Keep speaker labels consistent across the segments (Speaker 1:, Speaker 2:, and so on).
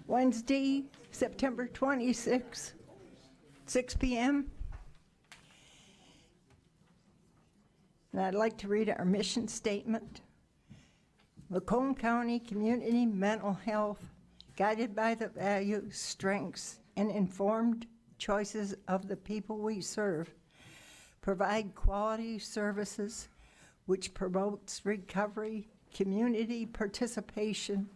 Speaker 1: Wednesday, September 26th, 6 p.m. And I'd like to read our mission statement. Macomb County Community Mental Health, guided by the values, strengths, and informed choices of the people we serve, provide quality services which promotes recovery, community participation,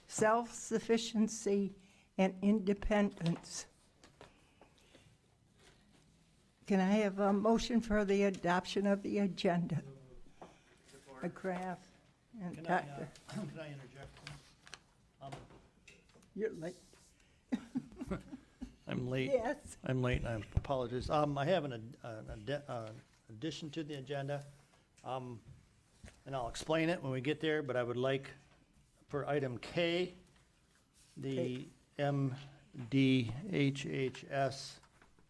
Speaker 1: self-sufficiency, and independence. Can I have a motion for the adoption of the agenda? McGrath and Doctor.
Speaker 2: Can I interject?
Speaker 1: You're late.
Speaker 2: I'm late.
Speaker 1: Yes.
Speaker 2: I'm late, and I apologize. I have an addition to the agenda, and I'll explain it when we get there, but I would like, for item K, the MDHHS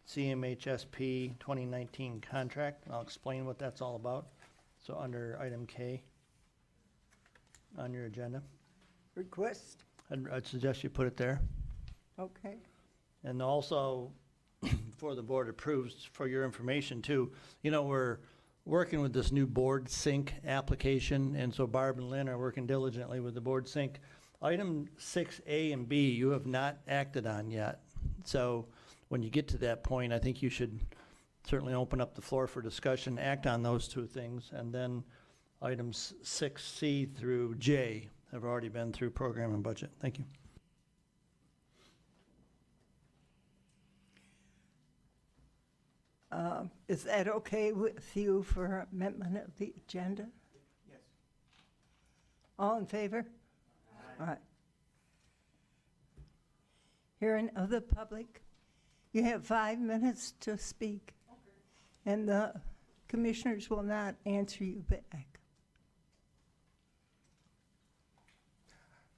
Speaker 2: CMHSP 2019 contract, and I'll explain what that's all about. So under item K on your agenda.
Speaker 1: Request.
Speaker 2: I'd suggest you put it there.
Speaker 1: Okay.
Speaker 2: And also, before the board approves, for your information too, you know, we're working with this new board sync application, and so Barb and Lynn are working diligently with the board sync. Item 6A and B, you have not acted on yet. So when you get to that point, I think you should certainly open up the floor for discussion, act on those two things, and then items 6C through J have already been through program and budget. Thank you.
Speaker 1: Is that okay with you for amendment of the agenda?
Speaker 3: Yes.
Speaker 1: All in favor?
Speaker 3: Aye.
Speaker 1: All right. Hearing of the public, you have 5 minutes to speak.
Speaker 3: Okay.
Speaker 1: And the commissioners will not answer you back.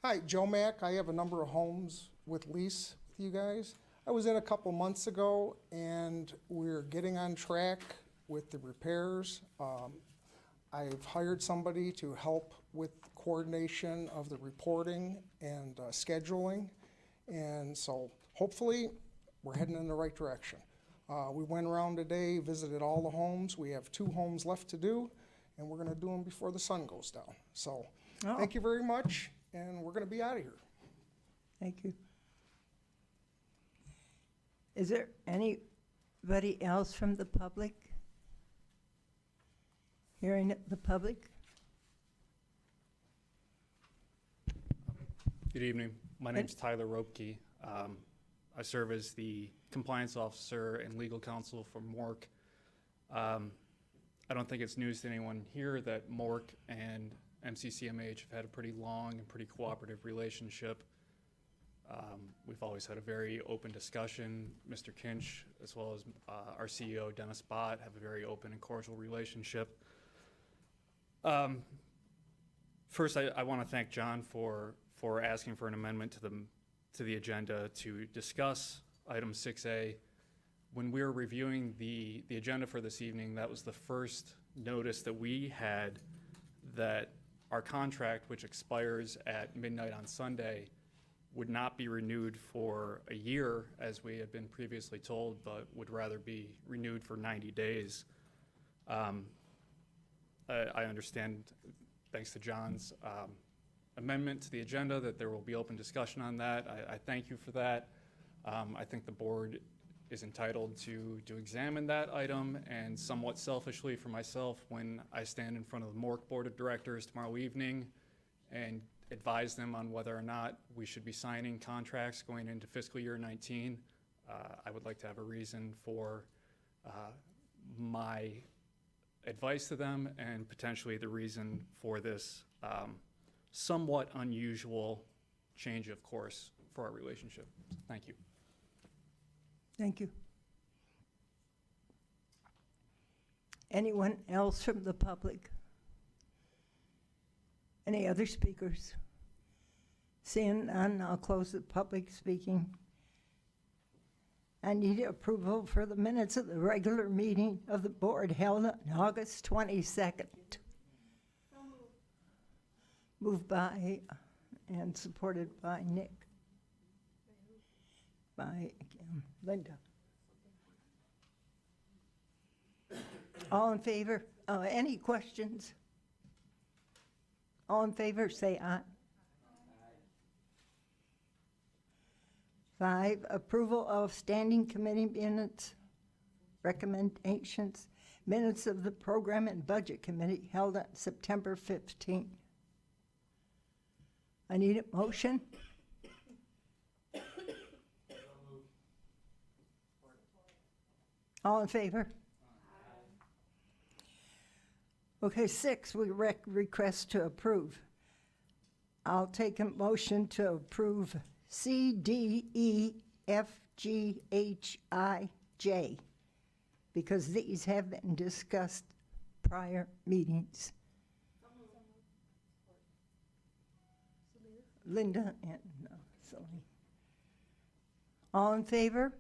Speaker 4: Hi, Joe Mack. I have a number of homes with lease with you guys. I was in a couple months ago, and we're getting on track with the repairs. I've hired somebody to help with coordination of the reporting and scheduling, and so hopefully we're heading in the right direction. We went around today, visited all the homes. We have 2 homes left to do, and we're going to do them before the sun goes down. So Thank you very much, and we're going to be out of here.
Speaker 1: Thank you. Is there anybody else from the public? Hearing the public?
Speaker 5: Good evening. My name is Tyler Ropke. I serve as the compliance officer and legal counsel for Morc. I don't think it's news to anyone here that Morc and MCCMH have had a pretty long and pretty cooperative relationship. We've always had a very open discussion. Mr. Kinch, as well as our CEO, Dennis Bott, have a very open and cordial relationship. First, I want to thank John for asking for an amendment to the agenda to discuss item 6A. When we were reviewing the agenda for this evening, that was the first notice that we had that our contract, which expires at midnight on Sunday, would not be renewed for a year, as we had been previously told, but would rather be renewed for 90 days. I understand, thanks to John's amendment to the agenda, that there will be open discussion on that. I thank you for that. I think the board is entitled to examine that item, and somewhat selfishly for myself, when I stand in front of the Morc Board of Directors tomorrow evening and advise them on whether or not we should be signing contracts going into fiscal year 19, I would like to have a reason for my advice to them and potentially the reason for this somewhat unusual change of course for our relationship. Thank you.
Speaker 1: Thank you. Anyone else from the public? Any other speakers? Seeing none, I'll close the public speaking. I need approval for the minutes of the regular meeting of the board held on August 22nd. Moved by and supported by Nick. by Linda. All in favor? Any questions? All in favor, say aye. 5, approval of standing committee minutes, recommendations, minutes of the Program and Budget Committee held on September 15th. I need a motion. All in favor? Okay, 6, we request to approve. I'll take a motion to approve C, D, E, F, G, H, I, J, because these have been discussed prior meetings. Linda and Celine. All in favor?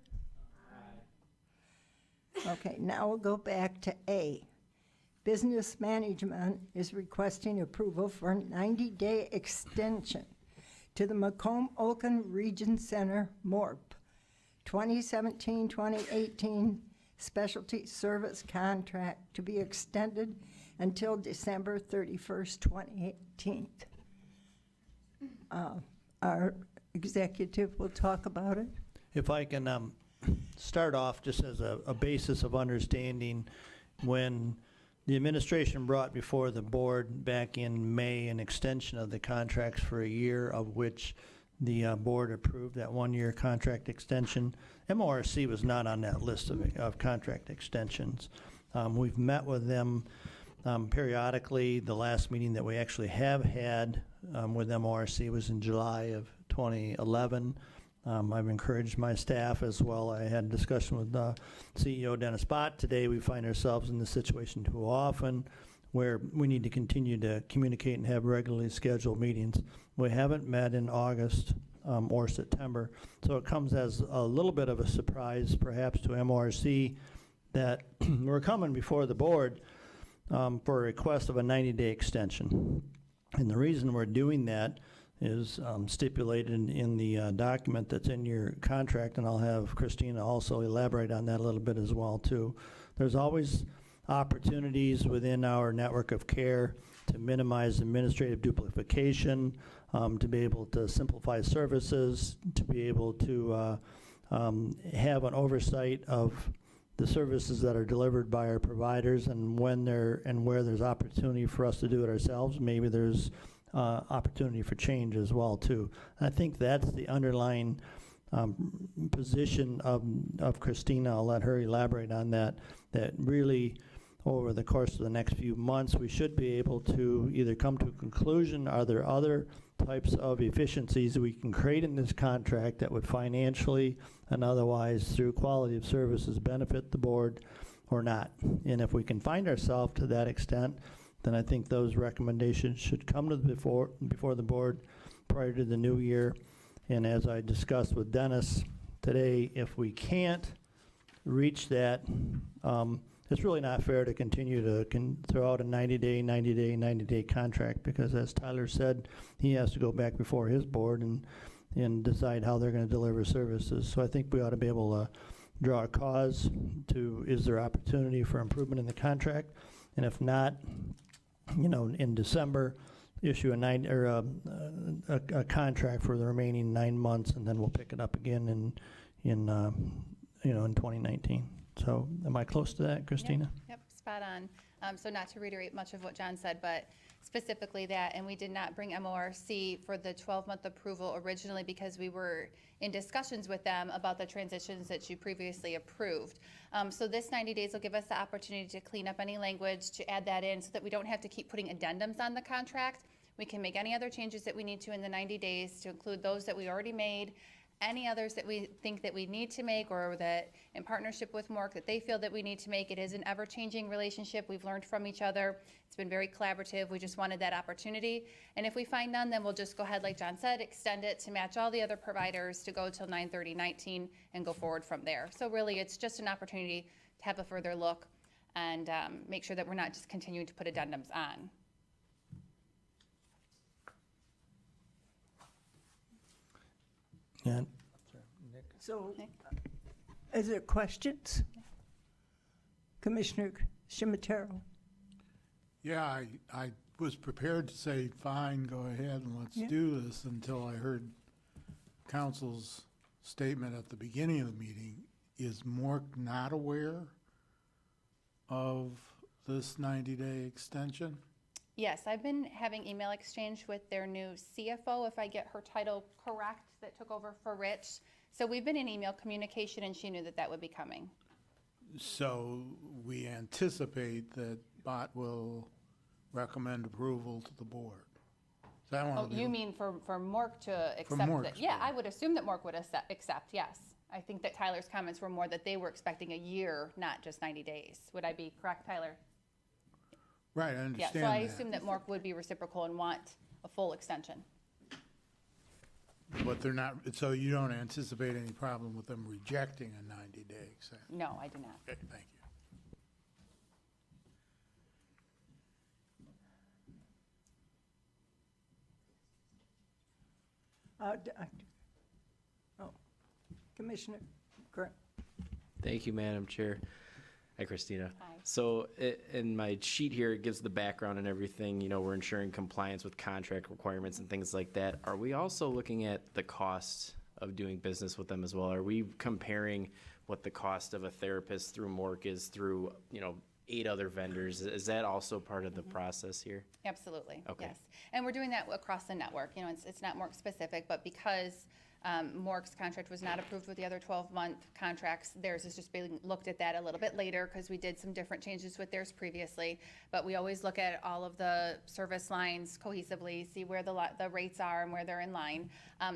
Speaker 1: Okay, now we'll go back to A. Business Management is requesting approval for a 90-day extension to the Macomb-Oakland Region Center, MORP, 2017-2018 Specialty Service Contract to be extended until December 31st, 2018. Our executive will talk about it.
Speaker 2: If I can start off just as a basis of understanding, when the administration brought before the board back in May an extension of the contracts for a year, of which the board approved that 1-year contract extension. MORC was not on that list of contract extensions. We've met with them periodically. The last meeting that we actually have had with MORC was in July of 2011. I've encouraged my staff as well. I had a discussion with CEO Dennis Bott. Today we find ourselves in this situation too often where we need to continue to communicate and have regularly scheduled meetings. We haven't met in August or September, so it comes as a little bit of a surprise perhaps to MORC that we're coming before the board for a request of a 90-day extension. And the reason we're doing that is stipulated in the document that's in your contract, and I'll have Christina also elaborate on that a little bit as well too. There's always opportunities within our network of care to minimize administrative duplication, to be able to simplify services, to be able to have an oversight of the services that are delivered by our providers, and when there and where there's opportunity for us to do it ourselves, maybe there's opportunity for change as well too. And I think that's the underlying position of Christina. I'll let her elaborate on that, that really over the course of the next few months we should be able to either come to a conclusion, are there other types of efficiencies that we can create in this contract that would financially and otherwise through quality of services benefit the board or not. And if we can find ourselves to that extent, then I think those recommendations should come to before the board prior to the new year. And as I discussed with Dennis today, if we can't reach that, it's really not fair to continue to throw out a 90-day contract, because as Tyler said, he has to go back before his board and decide how they're going to deliver services. So I think we ought to be able to draw a cause to, is there opportunity for improvement in the contract? And if not, you know, in December, issue a contract for the remaining 9 months, and then we'll pick it up again in 2019. So am I close to that, Christina?
Speaker 3: Yep, spot on. So not to reiterate much of what John said, but specifically that, and we did not bring MORC for the 12-month approval originally because we were in discussions with them about the transitions that you previously approved. So this 90 days will give us the opportunity to clean up any language, to add that in so that we don't have to keep putting addendums on the contract. We can make any other changes that we need to in the 90 days to include those that we already made, any others that we think that we need to make, or that in partnership with Morc that they feel that we need to make. It is an ever-changing relationship. We've learned from each other. It's been very collaborative. We just wanted that opportunity. And if we find none, then we'll just go ahead, like John said, extend it to match all the other providers to go till 9/30/19 and go forward from there. So really, it's just an opportunity to have a further look and make sure that we're not just continuing to put addendums on.
Speaker 2: And
Speaker 1: So,
Speaker 3: Okay.
Speaker 1: is there questions? Commissioner Shimatero?
Speaker 6: Yeah, I was prepared to say, fine, go ahead and let's
Speaker 1: Yeah.
Speaker 6: do this until I heard council's statement at the beginning of the meeting. Is Morc not aware of this 90-day extension?
Speaker 3: Yes, I've been having email exchange with their new CFO, if I get her title correct, that took over for Rich. So we've been in email communication, and she knew that that would be coming.
Speaker 6: So we anticipate that BOT will recommend approval to the board. Is that one
Speaker 3: Oh,
Speaker 6: of the?
Speaker 3: you mean for Morc to accept
Speaker 6: Morc's
Speaker 3: that? Yeah,
Speaker 6: board.
Speaker 3: I would assume that Morc would accept, yes. I think that Tyler's comments were more that they were expecting a year, not just 90 days. Would I be correct, Tyler?
Speaker 6: Right, I
Speaker 3: Yeah,
Speaker 6: understand
Speaker 3: so I
Speaker 6: that.
Speaker 3: assume that Morc would be reciprocal and want a full extension.
Speaker 6: But they're not, so you don't anticipate any problem with them rejecting a 90-day extension?
Speaker 3: No, I do not.
Speaker 6: Okay, thank you.
Speaker 1: Oh, Commissioner Grant.
Speaker 7: Thank you, Madam Chair. Hi, Christina.
Speaker 3: Hi.
Speaker 7: So in my sheet here, it gives the background and everything. You know, we're ensuring compliance with contract requirements and things like that. Are we also looking at the cost of doing business with them as well? Are we comparing what the cost of a therapist through Morc is through, 8 other vendors? Is that also part of the process here?
Speaker 3: Absolutely,
Speaker 7: Okay.
Speaker 3: yes. And we're doing that across the network. You know, it's not Morc specific, but because Morc's contract was not approved with the other 12-month contracts, theirs is just being looked at that a little bit later because we did some different changes with theirs previously. But we always look at all of the service lines cohesively, see where the rates are and where they're in line.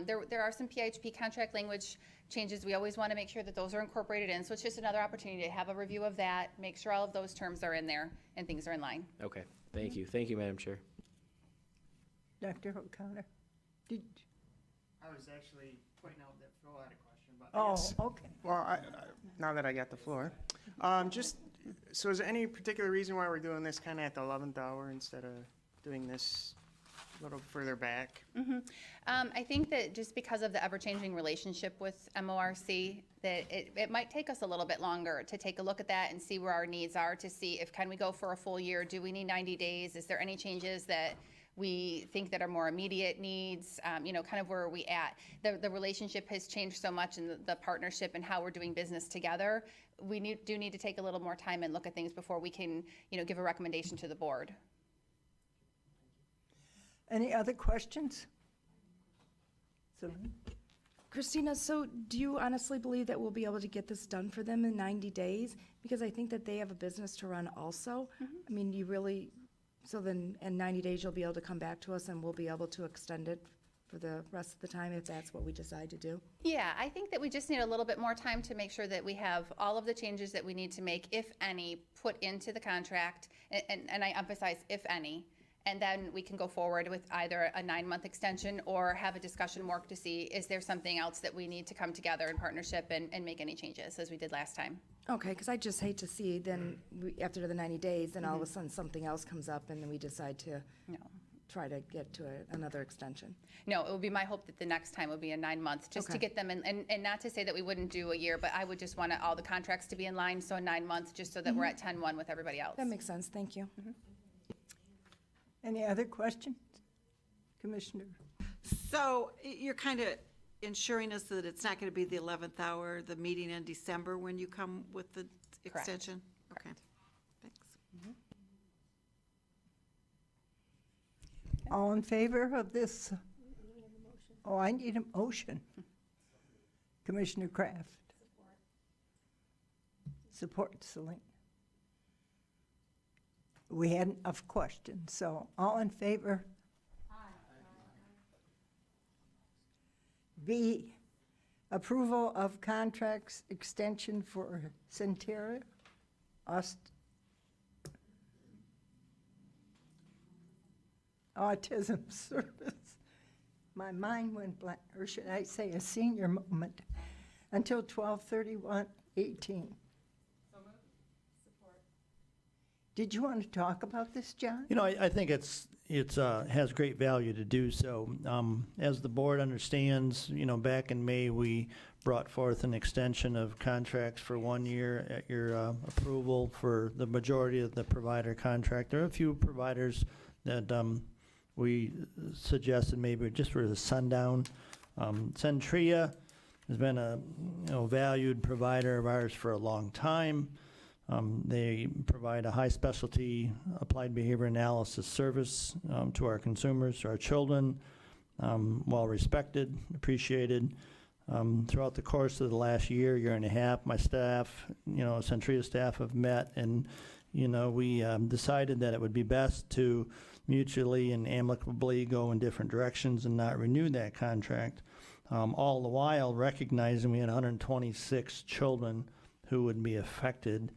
Speaker 3: There are some PHP contract language changes. We always want to make sure that those are incorporated in. So it's just another opportunity to have a review of that, make sure all of those terms are in there and things are in line.
Speaker 7: Okay, thank you. Thank you, Madam Chair.
Speaker 1: Dr. O'Connor? Did,
Speaker 8: I was actually pointing out that Phil had a question about this.
Speaker 1: oh, okay.
Speaker 8: Well, now that I got the floor, so is there any particular reason why we're doing this kind of at the 11th hour instead of doing this a little further back?
Speaker 3: I think that just because of the ever-changing relationship with MORC, that it might take us a little bit longer to take a look at that and see where our needs are, to see if can we go for a full year, do we need 90 days, is there any changes that we think that are more immediate needs, kind of where are we at. The relationship has changed so much, and the partnership and how we're doing business together. We do need to take a little more time and look at things before we can, give a recommendation to the board.
Speaker 1: Any other questions? Celine?
Speaker 9: Christina, so do you honestly believe that we'll be able to get this done for them in 90 days? Because I think that they have a business to run also. I mean, so then in 90 days, you'll be able to come back to us and we'll be able to extend it for the rest of the time if that's what we decide to do?
Speaker 3: Yeah, I think that we just need a little bit more time to make sure that we have all of the changes that we need to make, if any, put into the contract, and I emphasize if any, and then we can go forward with either a 9-month extension or have a discussion work to see, is there something else that we need to come together in partnership and make any changes as we did last time?
Speaker 9: Okay, because I just hate to see then, after the 90 days, then all of a sudden something else comes up and then we decide to
Speaker 3: No.
Speaker 9: try to get to another extension.
Speaker 3: No, it would be my hope that the next time would be a 9-month, just to
Speaker 9: Okay.
Speaker 3: get them in, and not to say that we wouldn't do a year, but I would just want all the contracts to be in line, so 9 months, just so that we're at 10-1 with everybody else.
Speaker 9: That makes sense, thank you.
Speaker 1: Any other questions? Commissioner?
Speaker 10: So you're kind of ensuring us that it's not going to be the 11th hour, the meeting in December when you come with the extension? Okay, thanks.
Speaker 1: All in favor of this? Oh, I need a motion. Commissioner Kraft? Support, Celine. We had enough questions, so all in favor? B, approval of contracts extension for Centera Autism Service. My mind went blank, or should I say a senior moment, until 12/31/18. Did you want to talk about this, John?
Speaker 2: You know, I think it's has great value to do so. As the board understands, you know, back in May, we brought forth an extension of contracts for 1 year at your approval for the majority of the provider contract. There are a few providers that we suggested maybe just for the sundown. Centria has been a valued provider of ours for a long time. They provide a high specialty applied behavior analysis service to our consumers, to our children, well respected, appreciated. Throughout the course of the last year and a half, my staff, Centria staff have met, and, we decided that it would be best to mutually and amicably go in different directions and not renew that contract. All the while recognizing we had 126 children who would be affected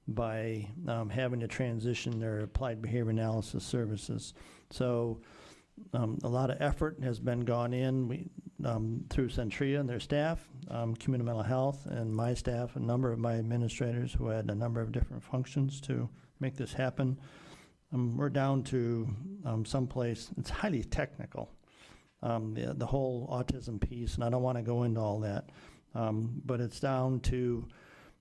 Speaker 2: by having to transition their applied behavior analysis services. So a lot of effort has been gone in through Centria and their staff, community mental health, and my staff, a number of my administrators who had a number of different functions to make this happen. We're down to someplace, it's highly technical, the whole autism piece, and I don't want to go into all that, but it's down to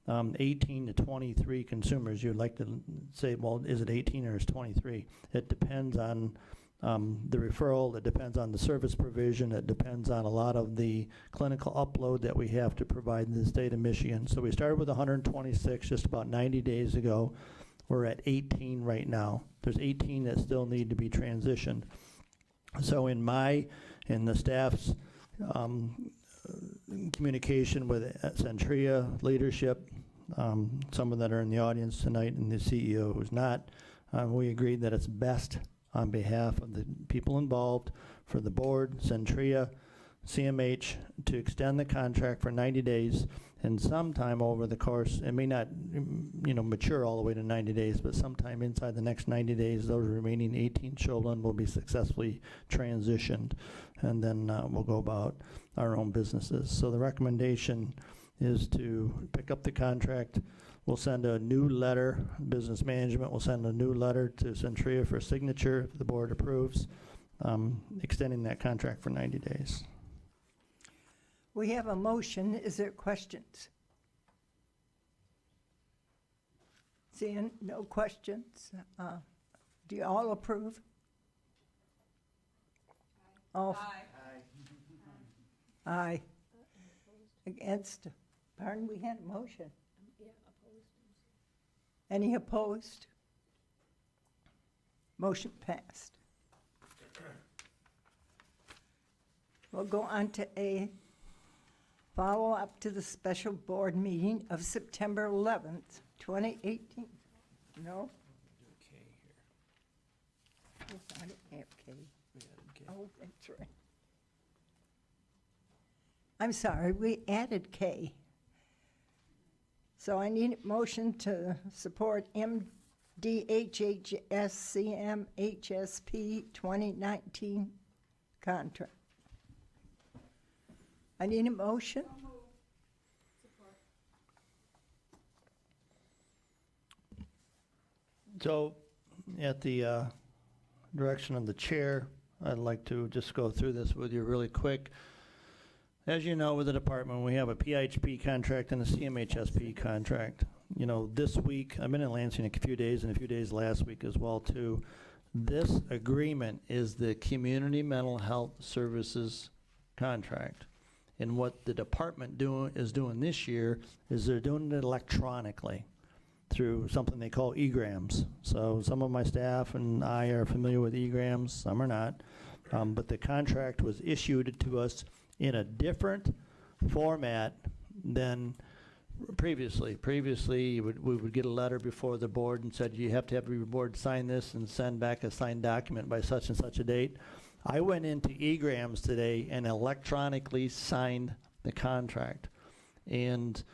Speaker 2: 18 to 23 consumers. You'd like to say, well, is it 18 or is it 23? It depends on the referral, it depends on the service provision, it depends on a lot of the clinical upload that we have to provide in the state of Michigan. So we started with 126 just about 90 days ago. We're at 18 right now. There's 18 that still need to be transitioned. So in the staff's communication with Centria leadership, some of that are in the audience tonight, and the CEO who's not, we agreed that it's best on behalf of the people involved for the board, Centria, CMH, to extend the contract for 90 days, and sometime over the course, it may not mature all the way to 90 days, but sometime inside the next 90 days, those remaining 18 children will be successfully transitioned, and then we'll go about our own businesses. So the recommendation is to pick up the contract. We'll send a new letter, business management will send a new letter to Centria for signature if the board approves, extending that contract for 90 days.
Speaker 1: We have a motion. Is there questions? Seeing no questions, do you all approve? All Aye. Aye. Against? Pardon, we had a motion. Any opposed? Motion passed. We'll go on to A, follow-up to the special board meeting of September 11th, 2018. No? Yes, I didn't have K. Oh, that's right. I'm sorry, we added K. So I need a motion to support MDHHSCM HSP 2019 contract. I need a motion.
Speaker 2: So at the direction of the chair, I'd like to just go through this with you really quick. As you know, with the department, we have a PHP contract and a CMHSP contract. This week, I've been in Lansing a few days and a few days last week as well, too. This agreement is the Community Mental Health Services contract. And what the department is doing this year is they're doing it electronically through something they call egrams. So some of my staff and I are familiar with egrams, some are not. But the contract was issued to us in a different format than previously. Previously, we would get a letter before the board and said, you have to have your board sign this and send back a signed document by such and such a date. I went into egrams today and electronically signed the contract. And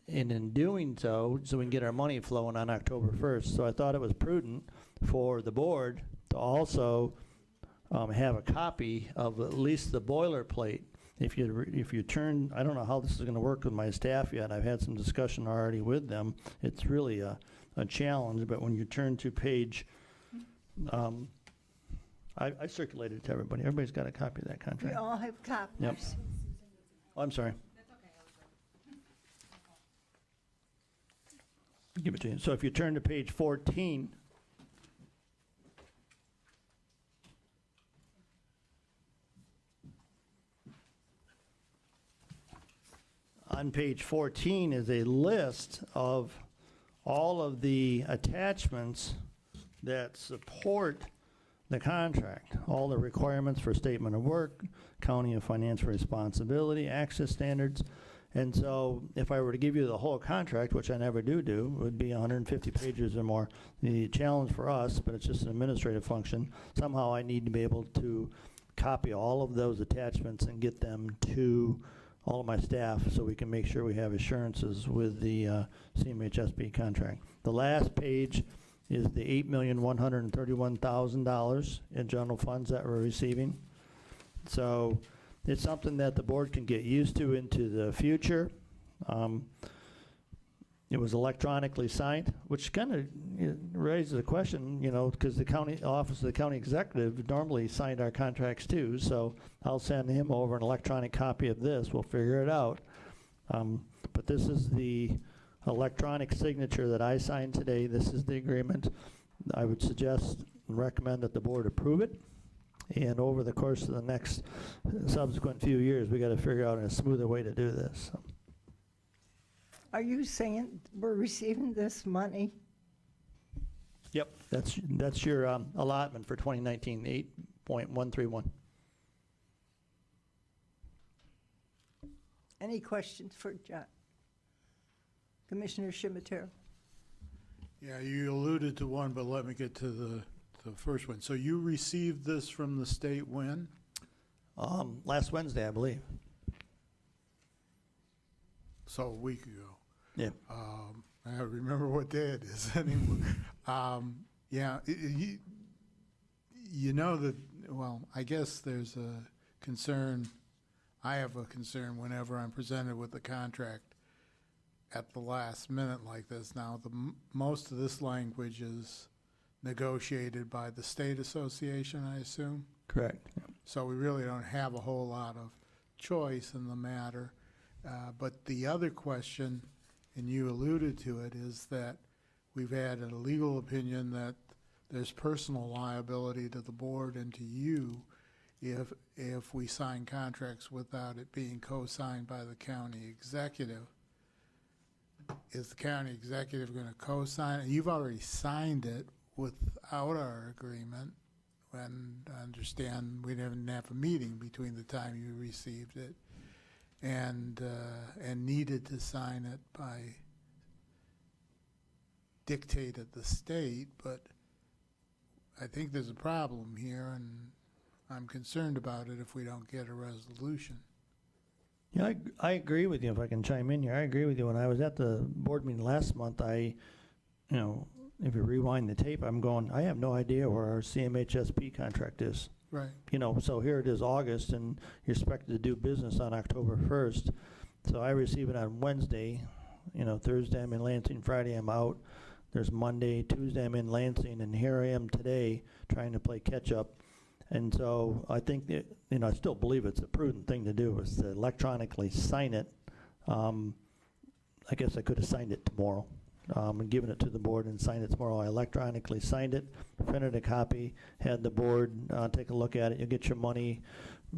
Speaker 2: in doing so we can get our money flowing on October 1st. So I thought it was prudent for the board to also have a copy of at least the boilerplate. if you turn, I don't know how this is gonna work with my staff yet. I've had some discussion already with them. It's really a challenge, but when you turn to page, I circulated it to everybody. Everybody's got a copy of that
Speaker 1: We
Speaker 2: contract.
Speaker 1: all have copies.
Speaker 2: Yep. Oh, I'm sorry. Give it to you. So if you turn to page 14, on page 14 is a list of all of the attachments that support the contract, all the requirements for statement of work, county and financial responsibility, access standards. And so if I were to give you the whole contract, which I never do, it would be 150 pages or more. The challenge for us, but it's just an administrative function, somehow I need to be able to copy all of those attachments and get them to all of my staff so we can make sure we have assurances with the CMHSP contract. The last page is the $8,131,000 in general funds that we're receiving. So it's something that the board can get used to into the future. It was electronically signed, which kind of raises a question, because the county office of the county executive normally signed our contracts too. So I'll send him over an electronic copy of this. We'll figure it out. But this is the electronic signature that I signed today. This is the agreement. I would suggest and recommend that the board approve it. And over the course of the next subsequent few years, we got to figure out a smoother way to do this. So.
Speaker 1: Are you saying we're receiving this money?
Speaker 2: Yep, that's your allotment for 2019, 8.131.
Speaker 1: Any questions for John? Commissioner Shimatero?
Speaker 6: Yeah, you alluded to one, but let me get to the first one. So you received this from the state when?
Speaker 2: Last Wednesday, I believe.
Speaker 6: So a week ago.
Speaker 2: Yeah.
Speaker 6: I don't remember what day it is anymore. Yeah, you know that, well, I guess there's a concern, I have a concern whenever I'm presented with a contract at the last minute like this. Now, most of this language is negotiated by the state association, I assume?
Speaker 2: Correct.
Speaker 6: So we really don't have a whole lot of choice in the matter. But the other question, and you alluded to it, is that we've had a legal opinion that there's personal liability to the board and to you if we sign contracts without it being co-signed by the county executive. Is the county executive going to co-sign it? You've already signed it without our agreement, and I understand we didn't have a meeting between the time you received it and needed to sign it by dictate of the state, but I think there's a problem here, and I'm concerned about it if we don't get a resolution.
Speaker 2: Yeah, I agree with you. If I can chime in here, I agree with you. When I was at the board meeting last month, if you rewind the tape, I'm going, I have no idea where our CMHSP contract is.
Speaker 6: Right.
Speaker 2: So here it is August, and you're expected to do business on October 1st. So I receive it on Wednesday. Thursday I'm in Lansing, Friday I'm out. There's Monday, Tuesday I'm in Lansing, and here I am today trying to play catch up. And so I think that, I still believe it's a prudent thing to do is to electronically sign it. I guess I could have signed it tomorrow and given it to the board and signed it tomorrow. I electronically signed it, printed a copy, had the board take a look at it. You'll get your money,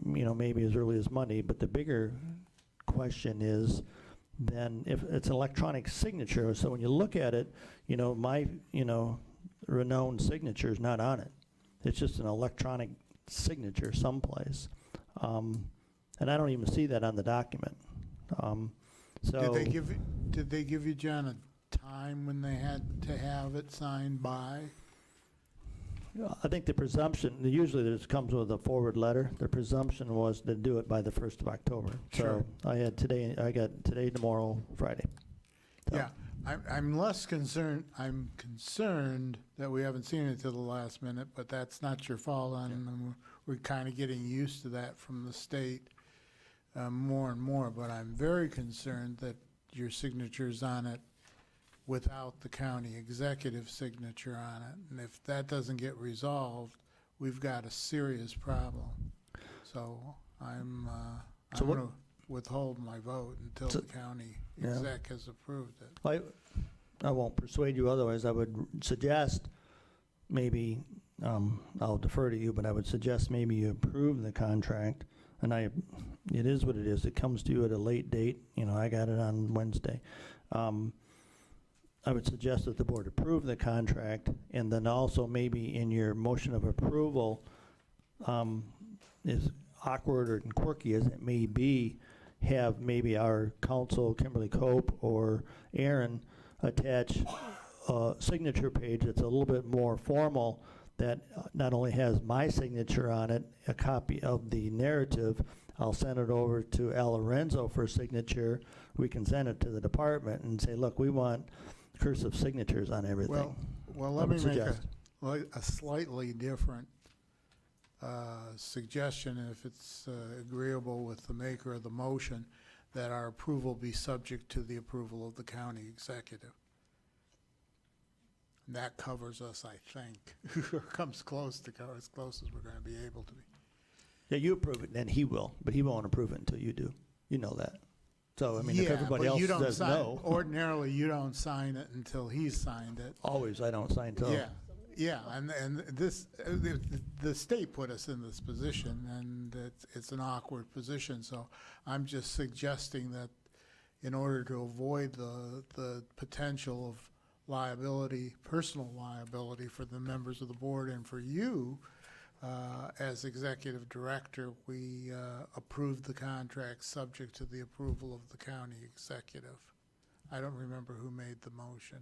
Speaker 2: maybe as early as Monday. But the bigger question is then if it's electronic signature, so when you look at it, my, renowned signature is not on it. It's just an electronic signature someplace. And I don't even see that on the document. So
Speaker 6: Did they give you, John, a time when they had to have it signed by?
Speaker 2: I think the presumption, usually this comes with a forward letter. The presumption was to do it by the 1st of October.
Speaker 6: Sure.
Speaker 2: So I got today, tomorrow, Friday. So.
Speaker 6: Yeah, I'm less concerned. I'm concerned that we haven't seen it till the last minute, but that's not your fault. We're kind of getting used to that from the state. more and more, but I'm very concerned that your signature's on it without the county executive signature on it. And if that doesn't get resolved, we've got a serious problem. So I'm
Speaker 2: So what-
Speaker 6: going to withhold my vote until
Speaker 2: So-
Speaker 6: the county
Speaker 2: Yeah.
Speaker 6: exec has approved it.
Speaker 2: I won't persuade you otherwise. I would suggest maybe, I'll defer to you, but I would suggest maybe you approve the contract. And it is what it is. It comes to you at a late date. You know, I got it on Wednesday. I would suggest that the board approve the contract, and then also maybe in your motion of approval, as awkward or quirky as it may be, have maybe our counsel, Kimberly Cope or Aaron, attach a signature page that's a little bit more formal, that not only has my signature on it, a copy of the narrative. I'll send it over to Al Lorenzo for signature. We can send it to the department and say, look, we want cursive signatures on everything.
Speaker 6: Well,
Speaker 2: I
Speaker 6: let
Speaker 2: would
Speaker 6: me make
Speaker 2: suggest.
Speaker 6: a slightly different suggestion, if it's agreeable with the maker of the motion, that our approval be subject to the approval of the county executive. And that covers us, I think, or comes close to as close as we're going to be able to be.
Speaker 2: Yeah, you approve it, then he will, but he won't approve it until you do. You know that. So, I mean, if
Speaker 6: Yeah,
Speaker 2: everybody
Speaker 6: but
Speaker 2: else
Speaker 6: you don't
Speaker 2: says
Speaker 6: sign-
Speaker 2: no,
Speaker 6: Ordinarily, you don't sign it until he's signed it.
Speaker 2: always I don't sign till.
Speaker 6: Yeah, and this, the state put us in this position, and it's an awkward position, so I'm just suggesting that in order to avoid the potential of liability, personal liability for the members of the board and for you, as executive director, we approved the contract subject to the approval of the county executive. I don't remember who made the motion.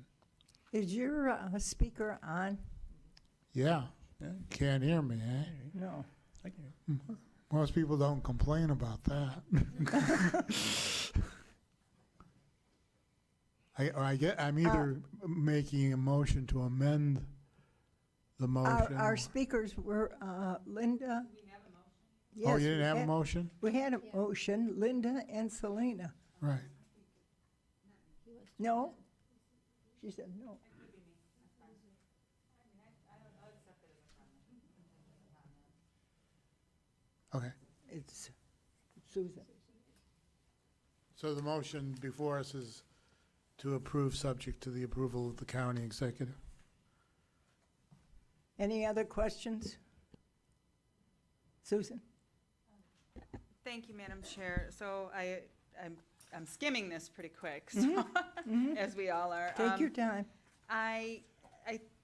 Speaker 1: Is your speaker on?
Speaker 6: Yeah, can't hear me, eh?
Speaker 1: No.
Speaker 6: Most people don't complain about that. I'm either making a motion to amend the motion.
Speaker 1: Our speakers were Linda.
Speaker 6: Oh,
Speaker 1: Yes,
Speaker 6: you didn't
Speaker 1: we
Speaker 6: have a
Speaker 1: had-
Speaker 6: motion?
Speaker 1: We had a motion, Linda and Selena.
Speaker 6: Right.
Speaker 1: No? She said no.
Speaker 6: Okay.
Speaker 1: It's Susan.
Speaker 6: So the motion before us is to approve subject to the approval of the county executive.
Speaker 1: Any other questions? Susan?
Speaker 11: Thank you, Madam Chair. So I'm skimming this pretty quick, so, as we all are.
Speaker 1: Take your time.
Speaker 11: I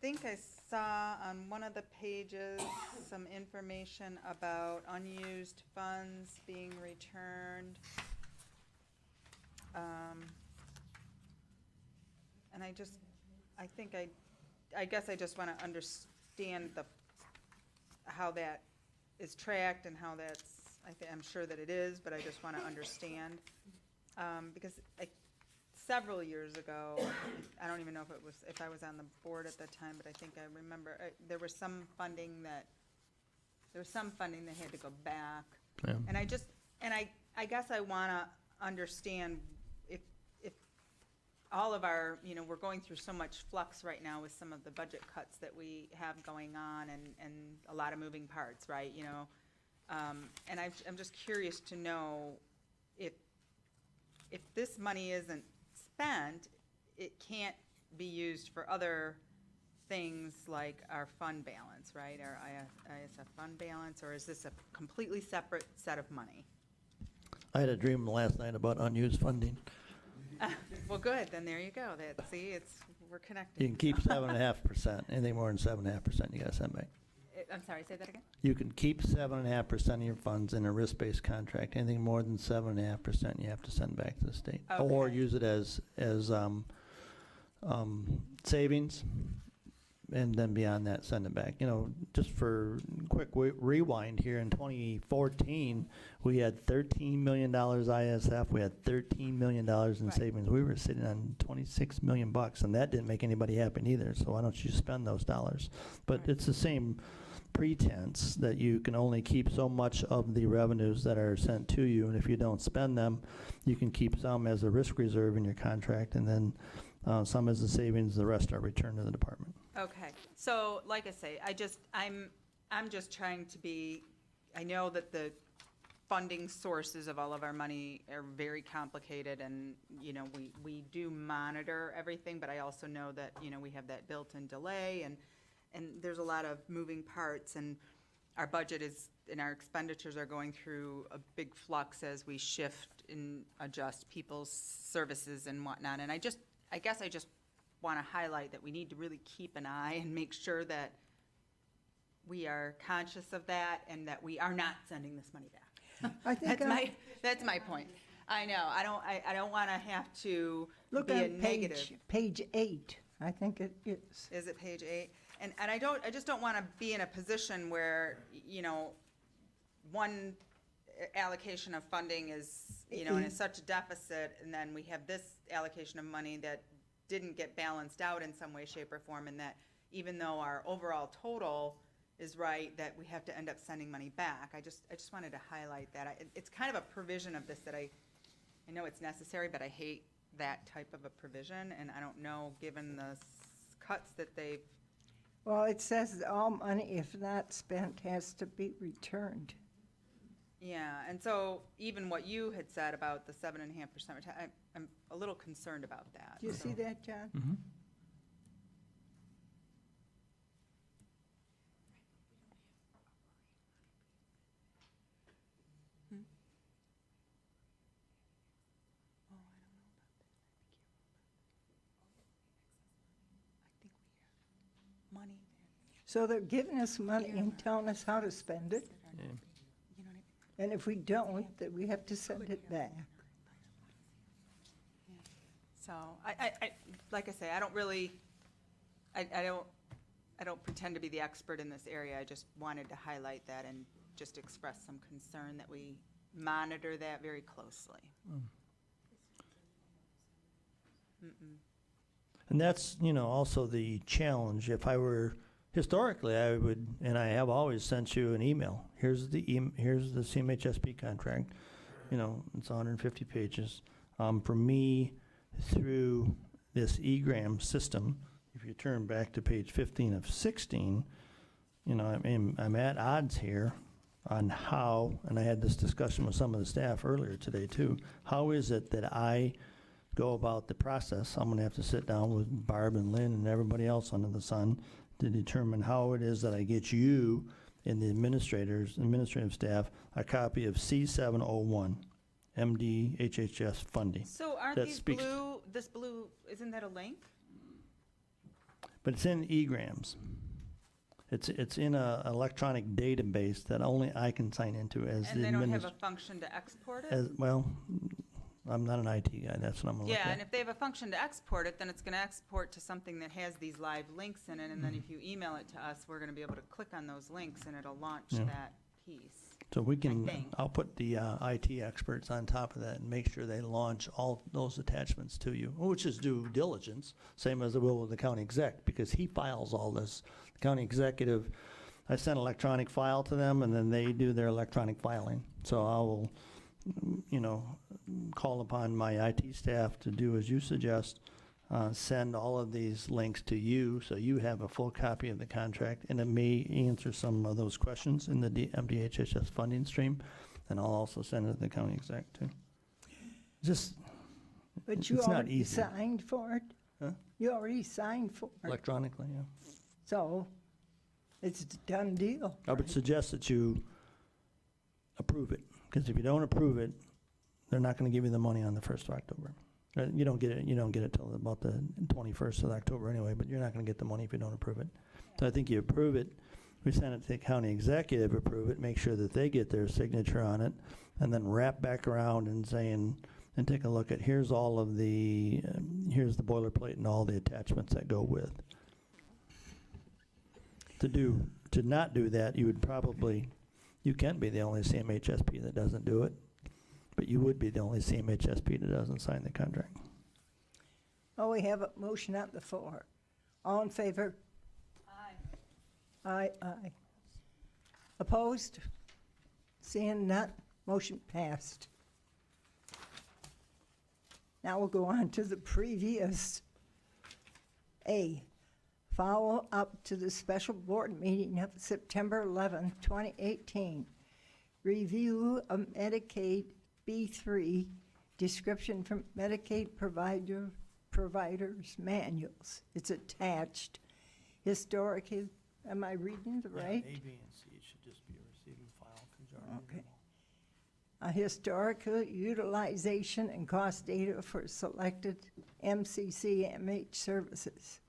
Speaker 11: think I saw on one of the pages some information about unused funds being returned. And I guess I just want to understand how that is tracked and how that's, I'm sure that it is, but I just want to understand. Because several years ago, I don't even know if I was on the board at that time, but I think I remember, there was some funding that had to go back.
Speaker 2: Yeah.
Speaker 11: And I guess I want to understand if all of our, we're going through so much flux right now with some of the budget cuts that we have going on and a lot of moving parts, right, and I'm just curious to know if this money isn't spent, it can't be used for other things like our fund balance, right, our ISF fund balance, or is this a completely separate set of money?
Speaker 2: I had a dream last night about unused funding.
Speaker 11: Well, good, then there you go. We're connected.
Speaker 2: You can keep 7.5%. Anything more than 7.5%, you gotta send back.
Speaker 11: I'm sorry, say that again?
Speaker 2: You can keep 7.5% of your funds in a risk-based contract. Anything more than 7.5%, you have to send back to the state. Or
Speaker 11: Okay.
Speaker 2: use it as savings, and then beyond that, send it back. Just for quick rewind here, in 2014, we had $13 million ISF, we had $13 million in
Speaker 11: Right.
Speaker 2: savings. We were sitting on $26 million, and that didn't make anybody happy either, so why don't you spend those dollars? But
Speaker 11: Right.
Speaker 2: it's the same pretense that you can only keep so much of the revenues that are sent to you, and if you don't spend them, you can keep some as a risk reserve in your contract, and then some as a savings, the rest are returned to the department.
Speaker 11: Okay, so like I say, I'm just trying to be, I know that the funding sources of all of our money are very complicated, and, you know, we do monitor everything, but I also know that, you know, we have that built-in delay, and there's a lot of moving parts, and our budget is, and our expenditures are going through a big flux as we shift and adjust people's services and whatnot, and I guess I just want to highlight that we need to really keep an eye and make sure that we are conscious of that and that we are not sending this money back.
Speaker 1: I think
Speaker 11: That's my point. I know, I don't want to have to
Speaker 1: look
Speaker 11: be a
Speaker 1: at
Speaker 11: negative.
Speaker 1: page 8. I think it is.
Speaker 11: Is it page 8? And I just don't want to be in a position where, you know, one allocation of funding is, you know, in such a deficit, and then we have this allocation of money that didn't get balanced out in some way, shape, or form, and that even though our overall total is right, that we have to end up sending money back. I just wanted to highlight that. It's kind of a provision of this that I know it's necessary, but I hate that type of a provision, and I don't know, given the cuts that they've.
Speaker 1: Well, it says all money, if not spent, has to be returned.
Speaker 11: Yeah, and so even what you had said about the 7.5%, I'm a little concerned about that.
Speaker 1: Do you see that, John?
Speaker 2: Mm-hmm.
Speaker 11: Money.
Speaker 1: So they're giving us money and telling us how to spend it,
Speaker 2: Yeah.
Speaker 11: You know what I mean?
Speaker 1: and if we don't, then we have to send it back.
Speaker 11: So I like I say, I don't really, I don't pretend to be the expert in this area. I just wanted to highlight that and just express some concern that we monitor that very closely.
Speaker 2: And that's, you know, also the challenge. If I were, historically, I would, and I have always sent you an email. Here's the CMHSP contract. You know, it's 150 pages. For me, through this egram system, if you turn back to page 15 of 16, you know, I'm at odds here on how, and I had this discussion with some of the staff earlier today too, how is it that I go about the process? I'm gonna have to sit down with Barb and Lynn and everybody else under the sun to determine how it is that I get you and the administrative staff a copy of C701, MD HHS funding.
Speaker 11: So aren't
Speaker 2: That
Speaker 11: these
Speaker 2: speaks-
Speaker 11: this blue, isn't that a link?
Speaker 2: But it's in egrams. It's in a electronic database that only I can sign into as
Speaker 11: And
Speaker 2: the
Speaker 11: they don't have a
Speaker 2: administrator.
Speaker 11: function to export it?
Speaker 2: As, well, I'm not an IT guy, that's what I'm gonna look
Speaker 11: Yeah, and
Speaker 2: at.
Speaker 11: if they have a function to export it, then it's gonna export to something that has these live links in it, and then if you email it to us, we're gonna be able to click on those links and it'll launch
Speaker 2: Yeah.
Speaker 11: that piece.
Speaker 2: So we can,
Speaker 11: think.
Speaker 2: I'll put the IT experts on top of that and make sure they launch all those attachments to you, which is due diligence, same as it will with the county exec, because he files all this. The county executive, I send electronic file to them, and then they do their electronic filing. So I will, you know, call upon my IT staff to do as you suggest, send all of these links to you, so you have a full copy of the contract, and it may answer some of those questions in the MDHHS funding stream, and I'll also send it to the county exec too. Just,
Speaker 1: But you
Speaker 2: it's not
Speaker 1: already
Speaker 2: easy.
Speaker 1: signed for it?
Speaker 2: Huh?
Speaker 1: You already signed for it,
Speaker 2: Electronically, yeah.
Speaker 1: so it's a done deal.
Speaker 2: I would suggest that you approve it, because if you don't approve it, they're not gonna give you the money on the 1st of October. You don't get it till about the 21st of October anyway, but you're not gonna get the money if you don't approve it. So I think you approve it, we send it to the county executive, approve it, make sure that they get their signature on it, and then wrap back around and saying, and take a look at, here's all of the, here's the boilerplate and all the attachments that go with. To not do that, you would probably, you can be the only CMHSP that doesn't do it, but you would be the only CMHSP that doesn't sign the contract.
Speaker 1: Oh, we have a motion on the floor. All in favor?
Speaker 11: Aye.
Speaker 1: Aye, aye. Opposed? Seeing none, motion passed. Now we'll go on to the previous. A, follow up to the special board meeting of September 11, 2018. Review of Medicaid B3, description from Medicaid providers manuals. It's attached. Historically, am I reading the right?
Speaker 2: A, B, and C should just be a receiving file.
Speaker 1: Okay. A historical utilization and cost data for selected MCC/MH services.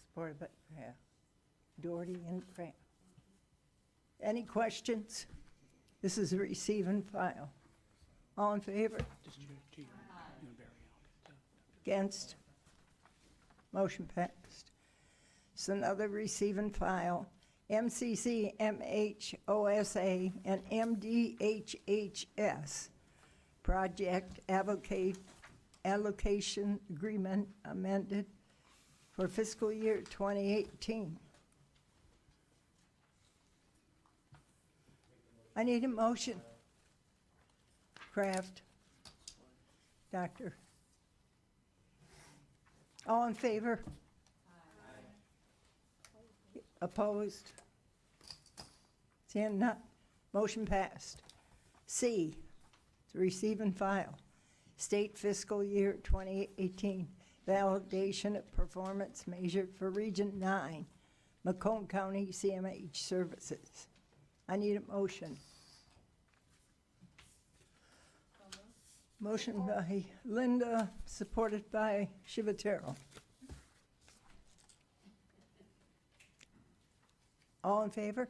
Speaker 1: Supported by Kraft. Doherty and Kraft. Any questions? This is a receive and file. All in favor? Against? Motion passed. It's another receive and file. MCC, MH, OSA, and MDHHS project allocation agreement amended for fiscal year 2018. I need a motion. Kraft. Doctor. All in favor? Opposed? Seeing none, motion passed. C, to receive and file. State fiscal year 2018 validation of performance measured for Region 9, Macomb County CMH services. I need a motion. Motion by Linda, supported by Shivatero. All in favor?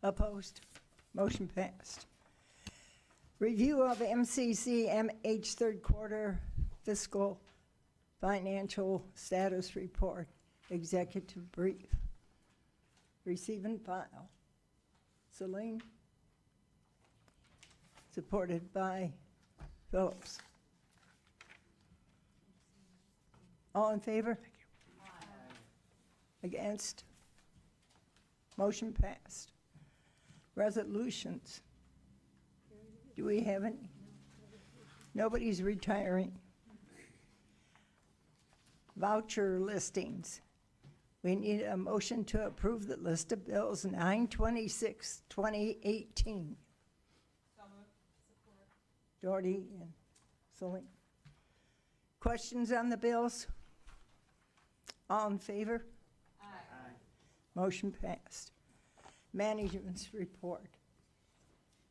Speaker 1: Opposed? Motion passed. Review of MCC MH third quarter fiscal financial status report, executive brief. Receive and file. Celine? Supported by Phillips. All in favor? Against? Motion passed. Resolutions. Do we have any? Nobody's retiring. Voucher listings. We need a motion to approve the list of bills 9/26/2018. Doherty and Celine. Questions on the bills? All in favor? Aye. Motion passed. Management's report.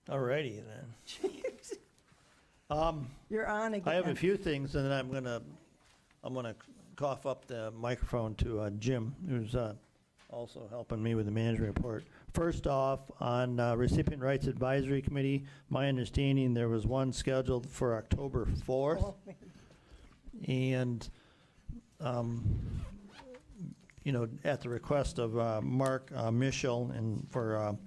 Speaker 2: All righty then.
Speaker 1: Jeez. You're on again.
Speaker 2: I have a few things, and then I'm gonna cough up the microphone to Jim, who's also helping me with the management report. First off, on Recipient Rights Advisory Committee, my understanding there was one scheduled for October 4th.
Speaker 1: Oh,
Speaker 2: And, at the request of Mark Mischel, and for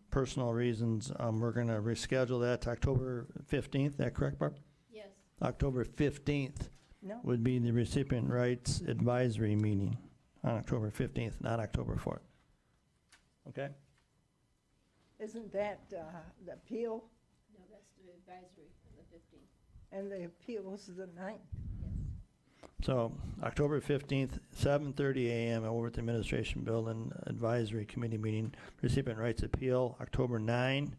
Speaker 2: personal reasons, we're going to reschedule that to October 15th. Is that correct, Barb?
Speaker 3: Yes.
Speaker 2: October 15th
Speaker 1: No,
Speaker 2: would be the Recipient Rights Advisory meeting on October 15th, not October 4th. Okay?
Speaker 1: isn't that the appeal?
Speaker 3: No, that's the advisory, the 15th.
Speaker 1: And the appeal is the 9th.
Speaker 2: So October 15th, 7:30 a.m. over at the Administration Building Advisory Committee meeting, Recipient Rights Appeal, October 9.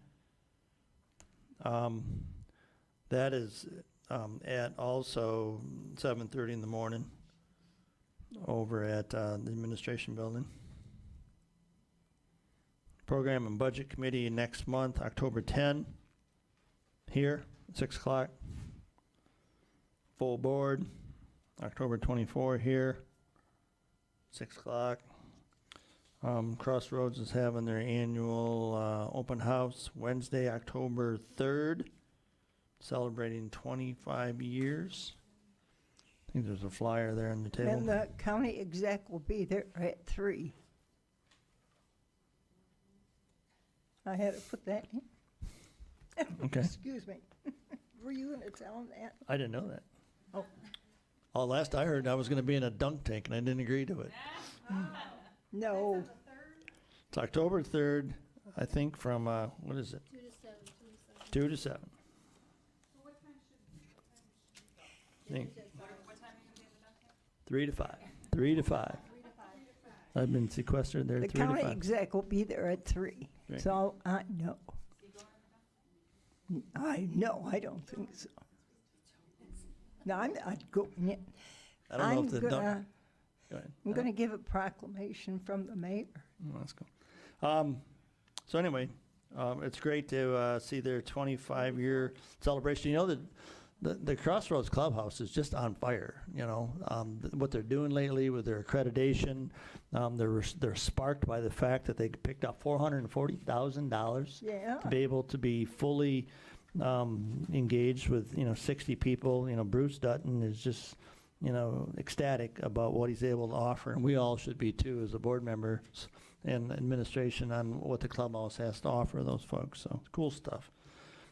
Speaker 2: That is at also 7:30 in the morning over at the Administration Building. Program and Budget Committee next month, October 10, here, 6 o'clock. Full board. October 24 here, 6 o'clock. Crossroads is having their annual open house Wednesday, October 3rd, celebrating 25 years. I think there's a flyer there on the table.
Speaker 1: And the county exec will be there at 3. I had to put that in.
Speaker 2: Okay.
Speaker 1: Excuse me. Were you going to tell them that?
Speaker 2: I didn't know that.
Speaker 1: Oh.
Speaker 2: Oh, last I heard, I was gonna be in a dunk tank, and I didn't agree to it.
Speaker 1: No,
Speaker 2: It's October 3rd, I think, from, what is it? 2 to 7. Think 3 to 5. 3 to 5. I've been sequestered there
Speaker 1: the
Speaker 2: 3 to
Speaker 1: county
Speaker 2: 5.
Speaker 1: exec will be there at 3.
Speaker 2: Right.
Speaker 1: So I know. I don't think so. No, I'm not going in.
Speaker 2: I don't know if the dunk.
Speaker 1: gonna-
Speaker 2: Go ahead.
Speaker 1: I'm going to give a proclamation from the mayor.
Speaker 2: Oh, that's cool. So anyway, it's great to see their 25-year celebration. You know, the Crossroads Clubhouse is just on fire. You know, what they're doing lately with their accreditation. They're sparked by the fact that they picked up $440,000
Speaker 1: Yeah.
Speaker 2: to be able to be fully engaged with 60 people. Bruce Dutton is just ecstatic about what he's able to offer, and we all should be too as the board members and administration on what the clubhouse has to offer those folks. So cool stuff.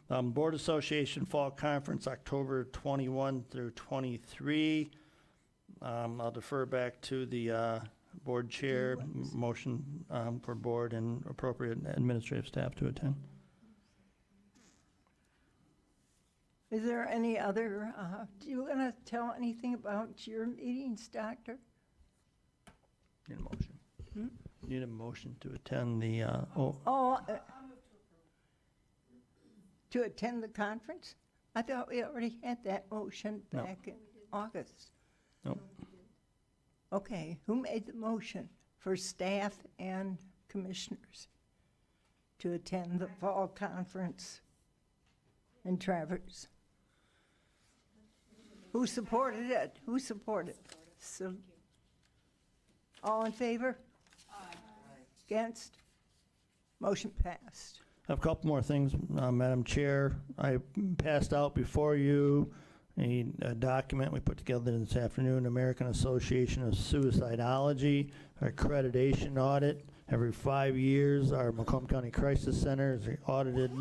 Speaker 2: Board Association Fall Conference, October 21 through 23. I'll defer back to the board chair, motion for board and appropriate administrative staff to attend.
Speaker 1: Is there any other, do you want to tell anything about your meetings, Doctor?
Speaker 2: Need a motion. Need a motion to attend the,
Speaker 1: To attend the conference? I thought we already had that motion
Speaker 2: No.
Speaker 1: back in August.
Speaker 2: Nope.
Speaker 1: Okay, who made the motion for staff and commissioners to attend the fall conference in Traverse? Who supported it? Who supported? So, all in favor? Against? Motion passed.
Speaker 2: I have a couple more things, Madam Chair. I passed out before you a document we put together this afternoon, American Association of Suicidology accreditation audit. Every 5 years, our Macomb County Crisis Center is audited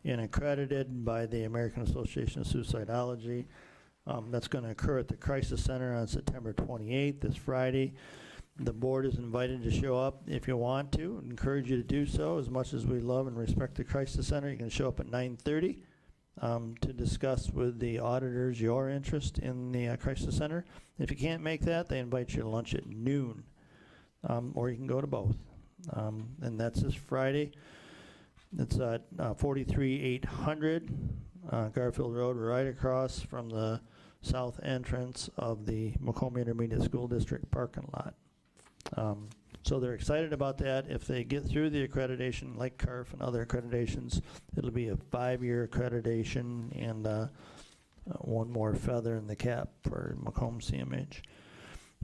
Speaker 2: and accredited by the American Association of Suicidology. That's going to occur at the Crisis Center on September 28th, this Friday. The board is invited to show up if you want to. I encourage you to do so. As much as we love and respect the Crisis Center, you can show up at 9:30 to discuss with the auditors your interest in the Crisis Center. If you can't make that, they invite you to lunch at noon, or you can go to both. And that's this Friday. It's at 43800 Garfield Road, right across from the south entrance of the Macomb Intermediate School District parking lot. So they're excited about that. If they get through the accreditation, like CARF and other accreditations, it'll be a 5-year accreditation and one more feather in the cap for Macomb CMH.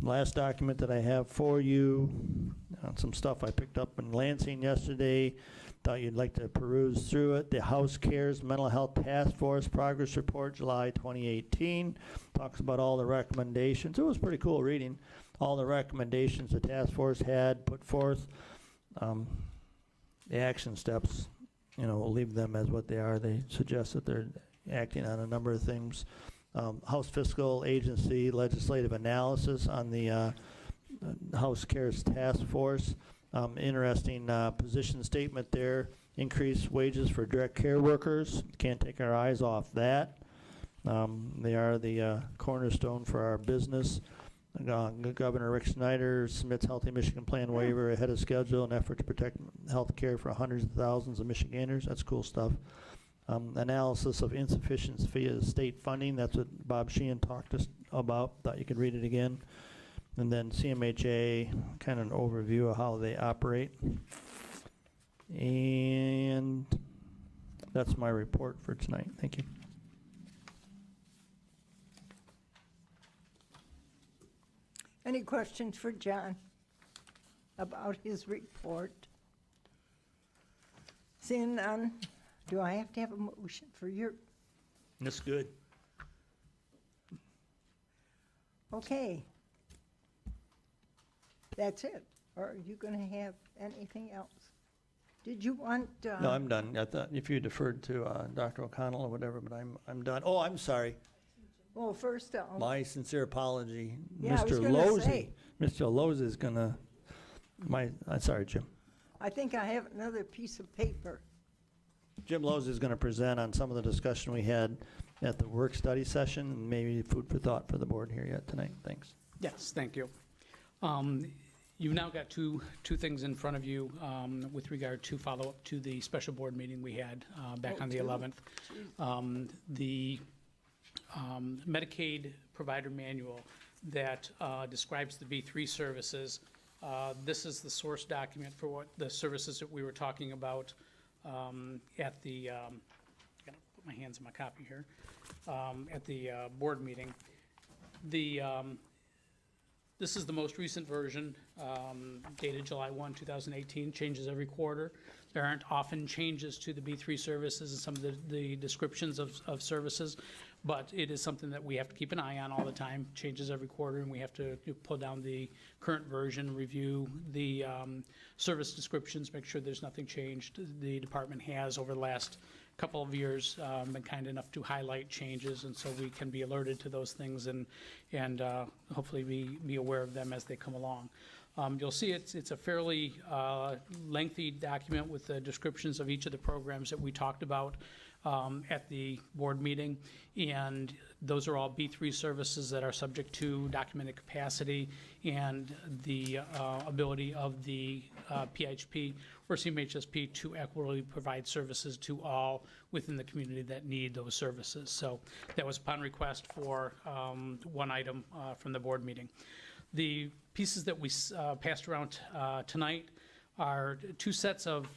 Speaker 2: Last document that I have for you, some stuff I picked up in Lansing yesterday. Thought you'd like to peruse through it. The House Cares Mental Health Task Force Progress Report, July 2018. Talks about all the recommendations. It was pretty cool reading all the recommendations the task force had put forth. The action steps, we'll leave them as what they are. They suggest that they're acting on a number of things. House Fiscal Agency legislative analysis on the House Cares Task Force. Interesting position statement there. Increase wages for direct care workers. Can't take our eyes off that. They are the cornerstone for our business. Governor Rick Snyder submits Healthy Michigan Plan waiver ahead of schedule in effort to protect health care for hundreds of thousands of Michiganders. That's cool stuff. Analysis of insufficiency via state funding. That's what Bob Sheehan talked to us about. Thought you could read it again. And then CMHA, kind of an overview of how they operate. And that's my report for tonight. Thank you.
Speaker 1: Any questions for John about his report? Seeing none, do I have to have a motion for your,
Speaker 2: That's good.
Speaker 1: okay. That's it, or are you gonna have anything else? Did you want,
Speaker 2: No, I'm done. I thought if you deferred to Dr. O'Connell or whatever, but I'm done. Oh, I'm sorry.
Speaker 1: Well, first,
Speaker 2: My sincere apology.
Speaker 1: Yeah, I was
Speaker 2: Mr.
Speaker 1: gonna
Speaker 2: Lozey.
Speaker 1: say.
Speaker 2: Mr. Lozey is gonna, I'm sorry, Jim.
Speaker 1: I think I have another piece of paper.
Speaker 2: Jim Lozey is gonna present on some of the discussion we had at the work study session, and maybe food for thought for the board here yet tonight. Thanks.
Speaker 12: Yes, thank you. You've now got two things in front of you with regard to follow-up to the special board meeting we had back on the 11th. The Medicaid provider manual that describes the B3 services. This is the source document for what the services that we were talking about at the, gotta put my hands in my copy here, at the board meeting. This is the most recent version, dated July 1, 2018, changes every quarter. There aren't often changes to the B3 services and some of the descriptions of services, but it is something that we have to keep an eye on all the time, changes every quarter, and we have to pull down the current version, review the service descriptions, make sure there's nothing changed. The department has, over the last couple of years, been kind enough to highlight changes, and so we can be alerted to those things and hopefully be aware of them as they come along. You'll see it's a fairly lengthy document with the descriptions of each of the programs that we talked about at the board meeting, and those are all B3 services that are subject to documented capacity and the ability of the PHP or CMHSP to equitably provide services to all within the community that need those services. So that was upon request for one item from the board meeting. The pieces that we passed around tonight are two sets of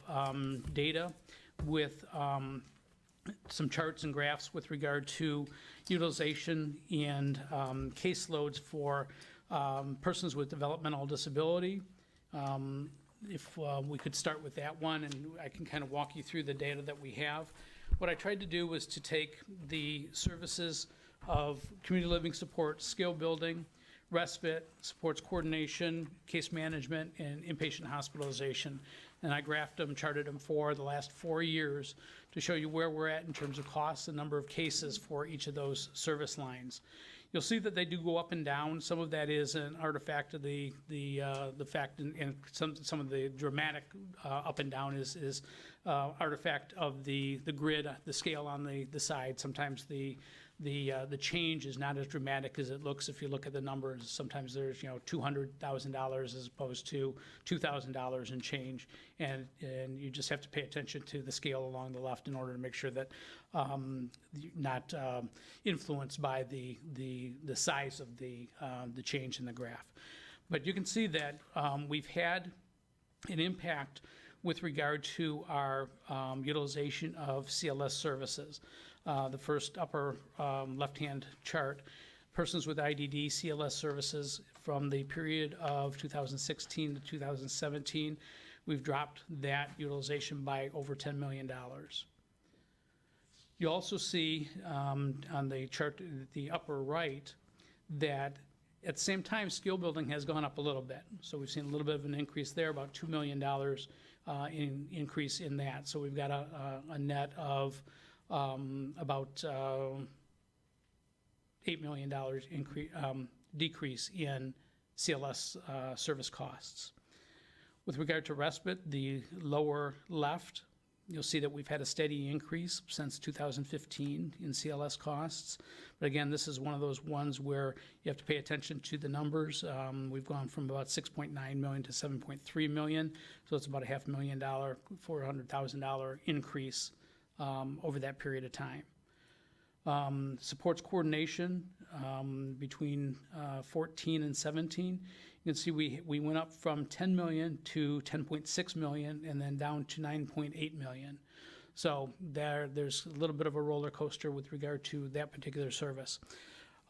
Speaker 12: data with some charts and graphs with regard to utilization and caseloads for persons with developmental disability. If we could start with that one, and I can kind of walk you through the data that we have. What I tried to do was to take the services of community living support, skill building, respite, supports coordination, case management, and inpatient hospitalization. And I graphed them, charted them for the last 4 years to show you where we're at in terms of costs and number of cases for each of those service lines. You'll see that they do go up and down. Some of that is an artifact of the fact, and some of the dramatic up and down is artifact of the grid, the scale on the side. Sometimes the change is not as dramatic as it looks if you look at the numbers. Sometimes there's $200,000 as opposed to $2,000 and change, and you just have to pay attention to the scale along the left in order to make sure that you're not influenced by the size of the change in the graph. But you can see that we've had an impact with regard to our utilization of CLS services. The first upper left-hand chart, persons with IDD CLS services from the period of 2016 to 2017, we've dropped that utilization by over $10 million. You also see on the chart at the upper right that at the same time skill building has gone up a little bit. So we've seen a little bit of an increase there, about $2 million in increase in that. So we've got a net of about $8 million decrease in CLS service costs. With regard to respite, the lower left, you'll see that we've had a steady increase since 2015 in CLS costs. But again, this is one of those ones where you have to pay attention to the numbers. We've gone from about $6.9 million to $7.3 million, so it's about a $500,000, $400,000 increase over that period of time. Supports coordination between 14 and 17. You can see we went up from 10 million to 10.6 million and then down to 9.8 million. So there's a little bit of a roller coaster with regard to that particular service.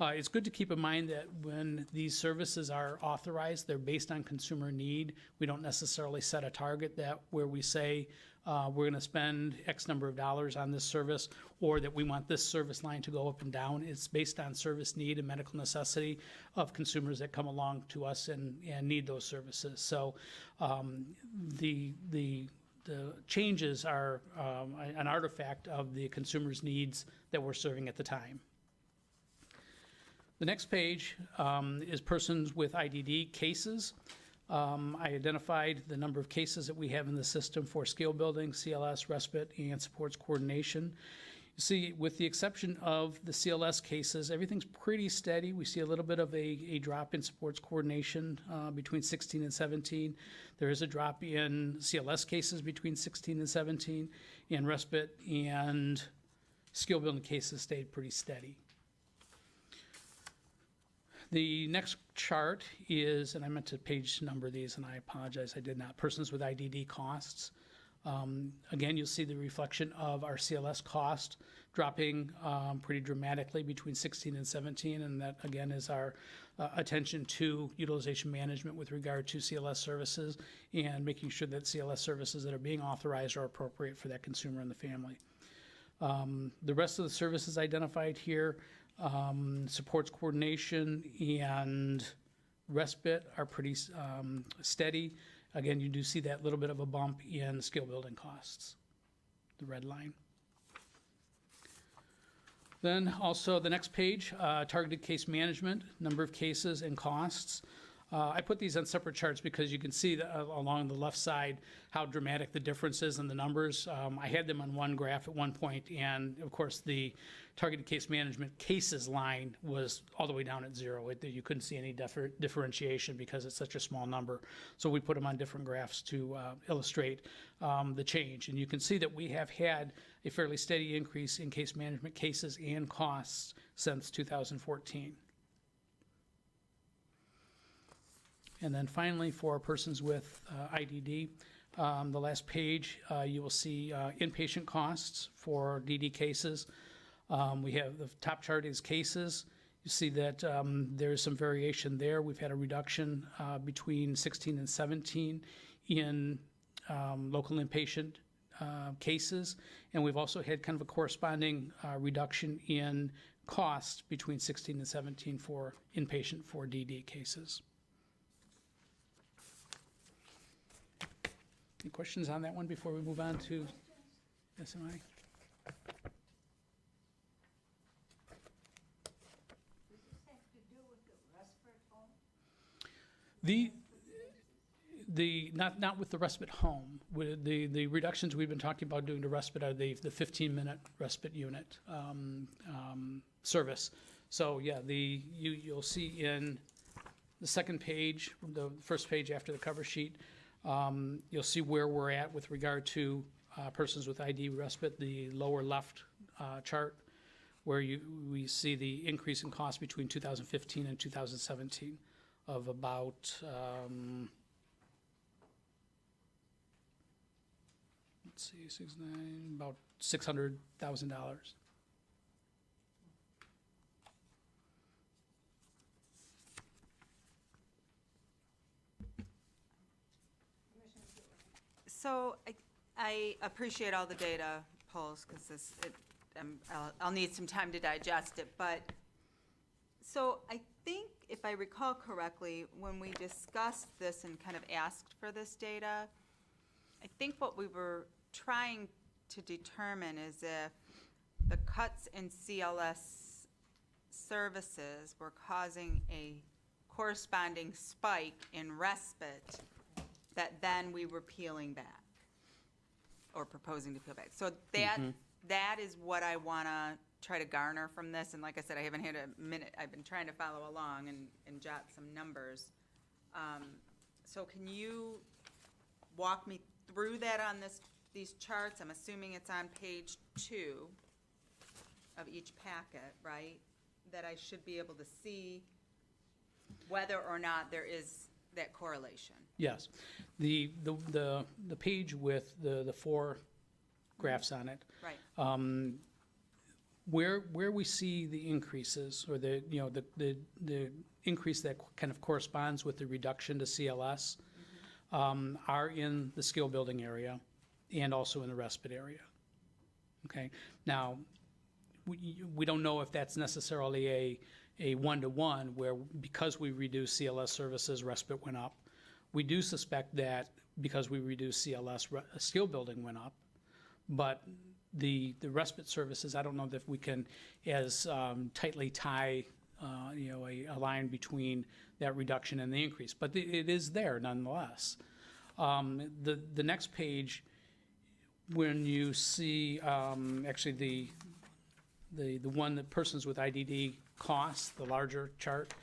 Speaker 12: It's good to keep in mind that when these services are authorized, they're based on consumer need. We don't necessarily set a target where we say we're going to spend X number of dollars on this service, or that we want this service line to go up and down. It's based on service need and medical necessity of consumers that come along to us and need those services. So the changes are an artifact of the consumer's needs that we're serving at the time. The next page is persons with IDD cases. I identified the number of cases that we have in the system for skill building, CLS, respite, and supports coordination. You see, with the exception of the CLS cases, everything's pretty steady. We see a little bit of a drop in supports coordination between 16 and 17. There is a drop in CLS cases between 16 and 17, and respite and skill building cases stayed pretty steady. The next chart is, and I meant to page number these, and I apologize, I did not, persons with IDD costs. Again, you'll see the reflection of our CLS cost dropping pretty dramatically between 16 and 17, and that, again, is our attention to utilization management with regard to CLS services and making sure that CLS services that are being authorized are appropriate for that consumer and the family. The rest of the services identified here, supports coordination and respite are pretty steady. Again, you do see that little bit of a bump in skill building costs, the red line. Then also the next page, targeted case management, number of cases and costs. I put these on separate charts because you can see along the left side how dramatic the difference is in the numbers. I had them on one graph at one point, and of course the targeted case management cases line was all the way down at 0. You couldn't see any differentiation because it's such a small number. So we put them on different graphs to illustrate the change. And you can see that we have had a fairly steady increase in case management cases and costs since 2014. And then finally, for persons with IDD, the last page, you will see inpatient costs for DD cases. We have the top chart is cases. You see that there is some variation there. We've had a reduction between 16 and 17 in local inpatient cases, and we've also had kind of a corresponding reduction in costs between 16 and 17 for inpatient for DD cases. Any questions on that one before we move on to SMI? Not with the respite home. With the reductions we've been talking about doing to respite are the 15-minute respite unit service. So yeah, you'll see in the second page, the first page after the cover sheet, you'll see where we're at with regard to persons with ID respite, the lower left chart, where we see the increase in cost between 2015 and 2017 of about, let's see, about $600,000.
Speaker 11: So I appreciate all the data pulls because I'll need some time to digest it. But so I think if I recall correctly, when we discussed this and kind of asked for this data, I think what we were trying to determine is if the cuts in CLS services were causing a corresponding spike in respite that then we were peeling back or proposing to peel back. So that is what I want to try to garner from this. And like I said, I haven't had a minute. I've been trying to follow along and jot some numbers. So can you walk me through that on these charts? I'm assuming it's on page 2 of each packet, right? That I should be able to see whether or not there is that correlation.
Speaker 12: Yes. The page with the 4 graphs on it.
Speaker 11: Right.
Speaker 12: Where we see the increases or the increase that kind of corresponds with the reduction to CLS are in the skill building area and also in the respite area. Okay. Now, we don't know if that's necessarily a one-to-one where because we reduce CLS services, respite went up. We do suspect that because we reduced CLS, skill building went up. But the respite services, I don't know if we can as tightly tie a line between that reduction and the increase, but it is there nonetheless. The next page, when you see, actually the one that persons with IDD costs, the larger chart,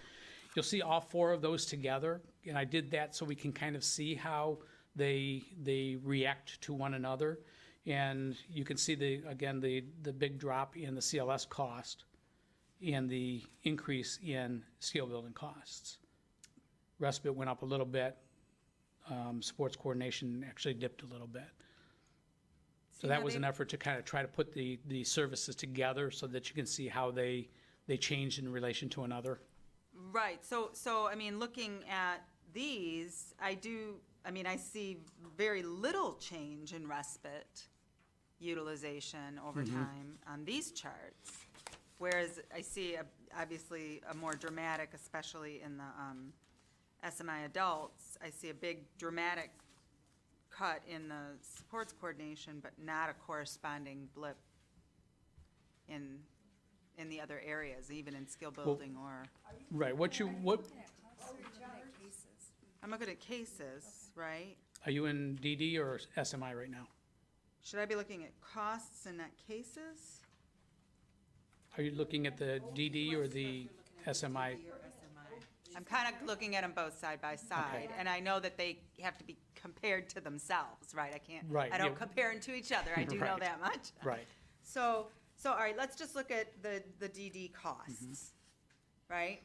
Speaker 12: you'll see all four of those together, and I did that so we can kind of see how they react to one another. And you can see the big drop in the CLS cost and the increase in skill building costs. Respite went up a little bit. Sports coordination actually dipped a little bit. So that was an effort to kind of try to put the services together so that you can see how they changed in relation to another.
Speaker 11: Right, so, I mean, looking at these, I see very little change in respite utilization over time on these charts. Whereas I see obviously a more dramatic, especially in the SMI adults, I see a big dramatic cut in the sports coordination, but not a corresponding blip in the other areas, even in skill building or.
Speaker 12: Right,
Speaker 11: I'm looking at cases, right?
Speaker 12: are you in DD or SMI right now?
Speaker 11: Should I be looking at costs and not cases?
Speaker 12: Are you looking at the DD or the SMI?
Speaker 11: I'm kind of looking at them both side by side,
Speaker 12: Okay.
Speaker 11: and I know that they have to be compared to themselves, right? I can't,
Speaker 12: Right,
Speaker 11: I don't
Speaker 12: yeah.
Speaker 11: compare them to each other, I do know
Speaker 12: Right.
Speaker 11: that much.
Speaker 12: Right.
Speaker 11: So, all right, let's just look at the DD costs, right?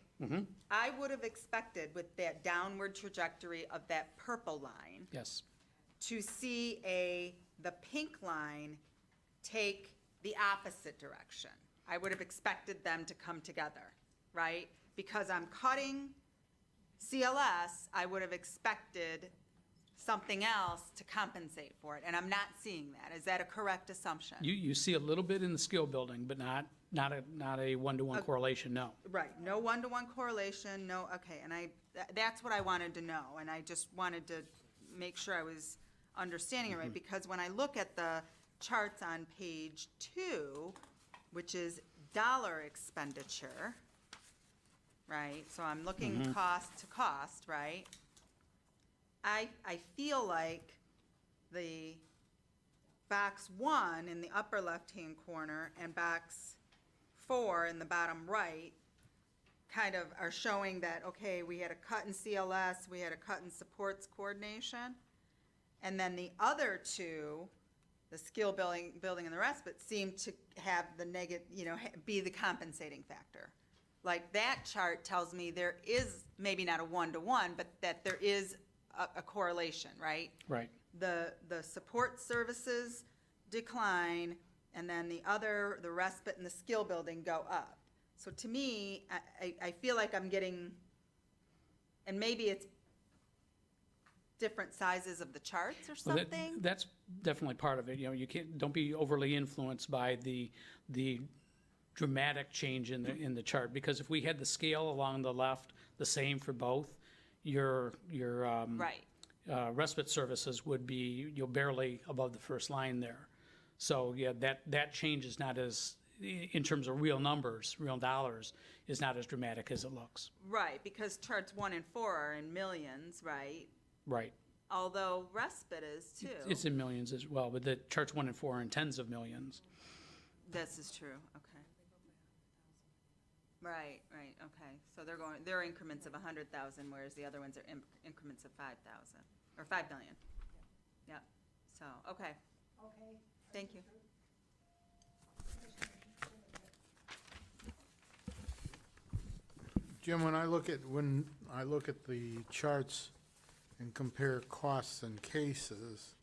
Speaker 11: I would have expected with that downward trajectory of that purple line
Speaker 12: Yes.
Speaker 11: to see the pink line take the opposite direction. I would have expected them to come together, right? Because I'm cutting CLS, I would have expected something else to compensate for it, and I'm not seeing that. Is that a correct assumption?
Speaker 12: You see a little bit in the skill building, but not a one-to-one correlation, no.
Speaker 11: Right, no one-to-one correlation, no, okay, and that's what I wanted to know, and I just wanted to make sure I was understanding it right, because when I look at the charts on page 2, which is dollar expenditure, right, so I'm looking cost to cost, right? I feel like the box 1 in the upper left-hand corner and box 4 in the bottom right kind of are showing that, okay, we had a cut in CLS, we had a cut in supports coordination, and then the other two, the skill building and the respite, seem to have the negative, be the compensating factor. Like that chart tells me there is maybe not a one-to-one, but that there is a correlation, right?
Speaker 12: Right.
Speaker 11: The support services decline, and then the respite and the skill building go up. So to me, I feel like I'm getting, and maybe it's different sizes of the charts or
Speaker 12: Well,
Speaker 11: something.
Speaker 12: that's definitely part of it. You don't be overly influenced by the dramatic change in the chart, because if we had the scale along the left the same for both, your
Speaker 11: Right.
Speaker 12: respite services would be barely above the first line there. So yeah, that change is not as, in terms of real numbers, real dollars, is not as dramatic as it looks.
Speaker 11: Right, because charts 1 and 4 are in millions, right?
Speaker 12: Right.
Speaker 11: Although respite is too.
Speaker 12: It's in millions as well, but the charts 1 and 4 are in tens of millions.
Speaker 11: This is true, okay. Right, okay. So they're increments of 100,000, whereas the other ones are increments of 5,000, or 5 million. Yep, so, okay. Okay. Thank you.
Speaker 6: Jim, when I look at the charts and compare costs and cases,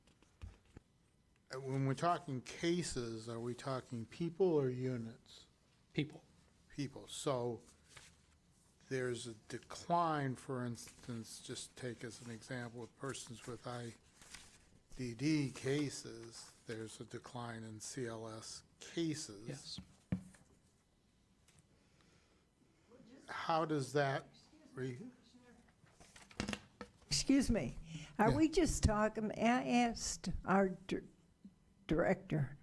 Speaker 6: when we're talking cases, are we talking people or units?
Speaker 12: People.
Speaker 6: People. So there's a decline, for instance, just take as an example, with persons with IDD cases, there's a decline in CLS cases.
Speaker 12: Yes.
Speaker 6: How does that
Speaker 1: Excuse me, are
Speaker 6: Yeah.
Speaker 1: we just talking, I asked our director,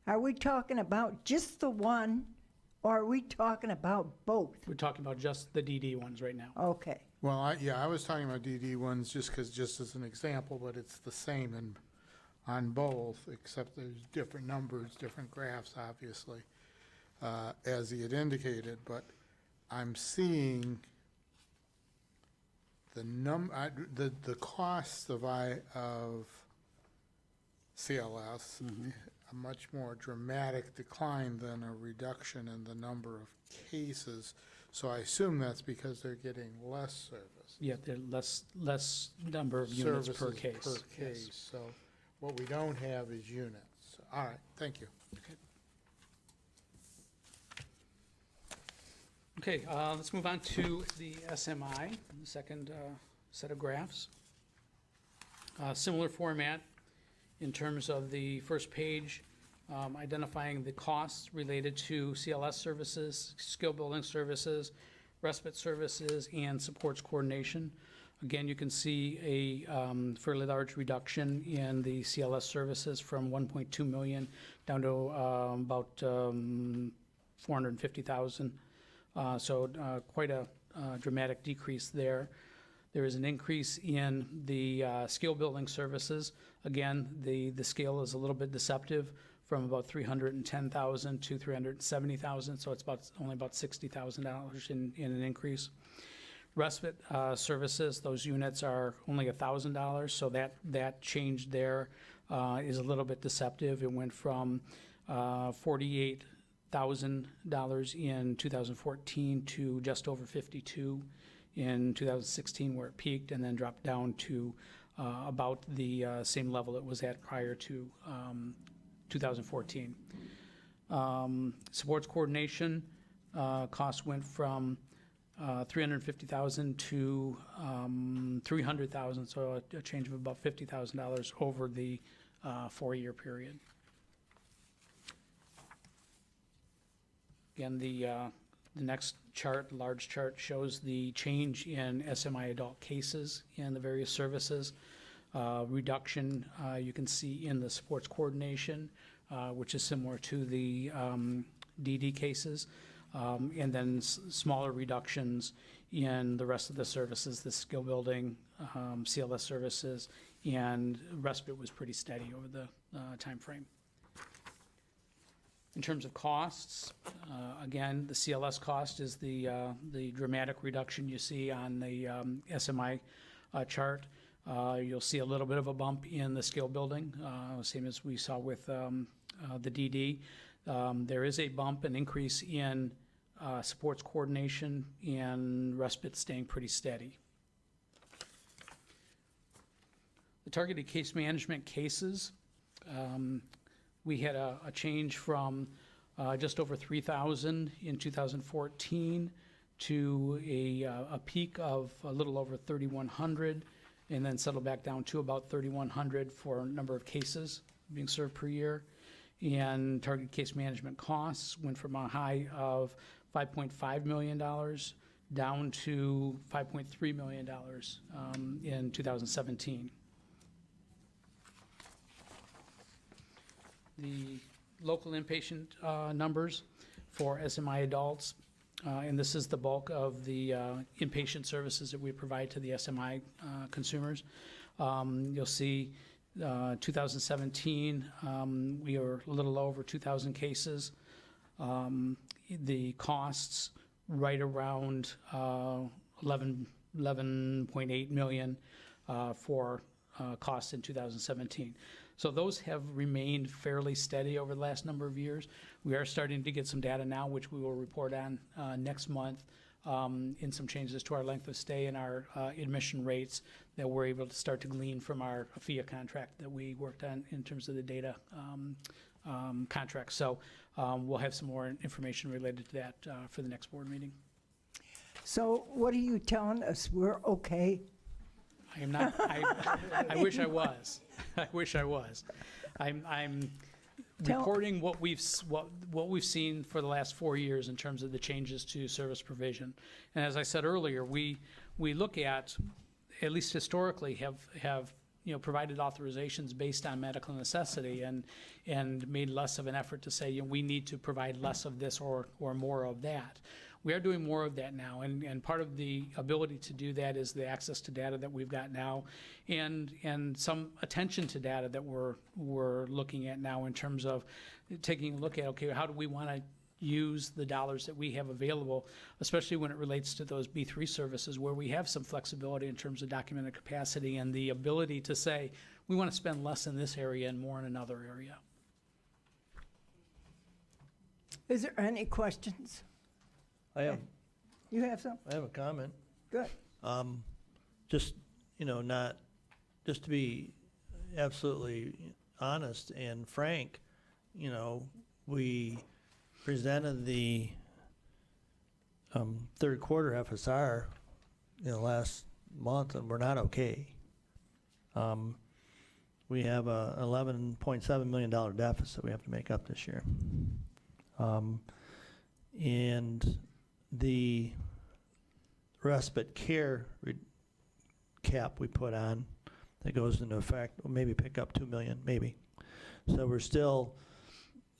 Speaker 1: are we talking about just the one Or are we talking about both?
Speaker 12: We're talking about just the DD ones right now.
Speaker 1: Okay.
Speaker 6: Well, I was talking about DD ones just as an example, but it's the same on both, except there's different numbers, different graphs, obviously, as he had indicated. But I'm seeing the cost of CLS, a much more dramatic decline than a reduction in the number of cases. So I assume that's because they're getting less service.
Speaker 12: Yeah, there are less number of units per
Speaker 6: Services
Speaker 12: case.
Speaker 6: per case.
Speaker 12: Yes.
Speaker 6: So what we don't have is units. All right, thank you.
Speaker 12: Okay, let's move on to the SMI, the second set of graphs. Similar format in terms of the first page, identifying the costs related to CLS services, skill building services, respite services, and supports coordination. Again, you can see a fairly large reduction in the CLS services from 1.2 million down to about 450,000. So quite a dramatic decrease there. There is an increase in the scale building services. Again, the scale is a little bit deceptive from about 310,000 to 370,000, so it's only about $60,000 in an increase. Respite services, those units are only $1,000, so that change there is a little bit deceptive. It went from $48,000 in 2014 to just over 52 in 2016, where it peaked, and then dropped down to about the same level it was at prior to 2014. Supports coordination costs went from 350,000 to 300,000, so a change of about $50,000 over the 4-year period. Again, the next chart, large chart, shows the change in SMI adult cases in the various services. Reduction you can see in the supports coordination, which is similar to the DD cases, and then smaller reductions in the rest of the services, the skill building, CLS services, and respite was pretty steady over the time frame. In terms of costs, again, the CLS cost is the dramatic reduction you see on the SMI chart. You'll see a little bit of a bump in the skill building, same as we saw with the DD. There is a bump, an increase in supports coordination, and respite staying pretty steady. The targeted case management cases, we had a change from just over 3,000 in 2014 to a peak of a little over 3,100, and then settled back down to about 3,100 for number of cases being served per year. And target case management costs went from a high of $5.5 million down to $5.3 million in 2017. The local inpatient numbers for SMI adults, and this is the bulk of the inpatient services that we provide to the SMI consumers. You'll see 2017, we are a little over 2,000 cases. The costs right around 11.8 million for costs in 2017. So those have remained fairly steady over the last number of years. We are starting to get some data now, which we will report on next month, in some changes to our length of stay and our admission rates that we're able to start to glean from our FIA contract that we worked on in terms of the data contract. So we'll have some more information related to that for the next board meeting.
Speaker 1: So what are you telling us? We're okay?
Speaker 12: I am not. I wish I was. I wish I was. I'm reporting what we've seen for the last 4 years in terms of the changes to service provision. And as I said earlier, we look at least historically, have provided authorizations based on medical necessity and made less of an effort to say, we need to provide less of this or more of that. We are doing more of that now, and part of the ability to do that is the access to data that we've got now, and some attention to data that we're looking at now in terms of taking a look at, okay, how do we want to use the dollars that we have available, especially when it relates to those B3 services where we have some flexibility in terms of documented capacity and the ability to say, we want to spend less in this area and more in another area.
Speaker 1: Is there any questions? You have some?
Speaker 2: I have a comment.
Speaker 1: Good.
Speaker 2: Just, just to be absolutely honest and frank, we presented the third quarter FSR, last month, and we're not okay. We have a $11.7 million deficit we have to make up this year. And the respite care cap we put on that goes into effect will maybe pick up $2 million, maybe. So we're still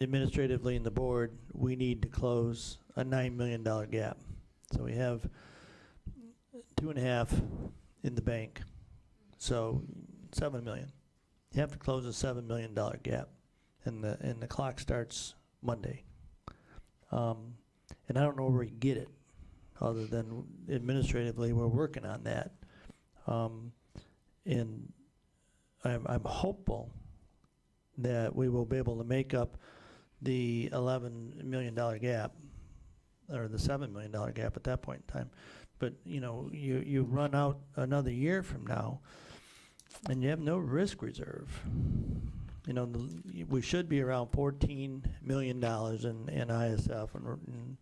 Speaker 2: administratively in the board, we need to close a $9 million gap. So we have 2.5 in the bank, so $7 million. You have to close a $7 million gap, and the clock starts Monday. And I don't know where we get it, other than administratively we're working on that. And I'm hopeful that we will be able to make up the $11 million gap, or the $7 million gap at that point in time. But you run out another year from now, and you have no risk reserve. We should be around $14 million in ISF, and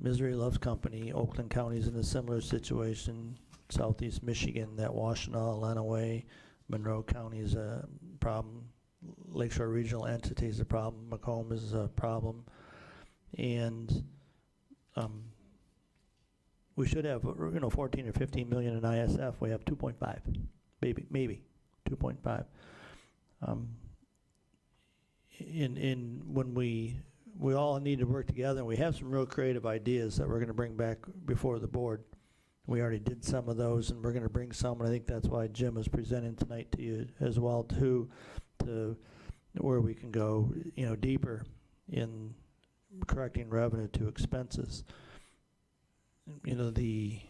Speaker 2: Misery Loves Company. Oakland County's in a similar situation. Southeast Michigan, that Washtenaw, Lenawee, Monroe County is a problem. Lakeshore Regional Entity is a problem. Macomb is a problem. And we should have 14 or 15 million in ISF. We have 2.5, maybe 2.5. In when we all need to work together, and we have some real creative ideas that we're going to bring back before the board. We already did some of those, and we're going to bring some, and I think that's why Jim is presenting tonight to you as well, too, to where we can go, deeper in correcting revenue to expenses. The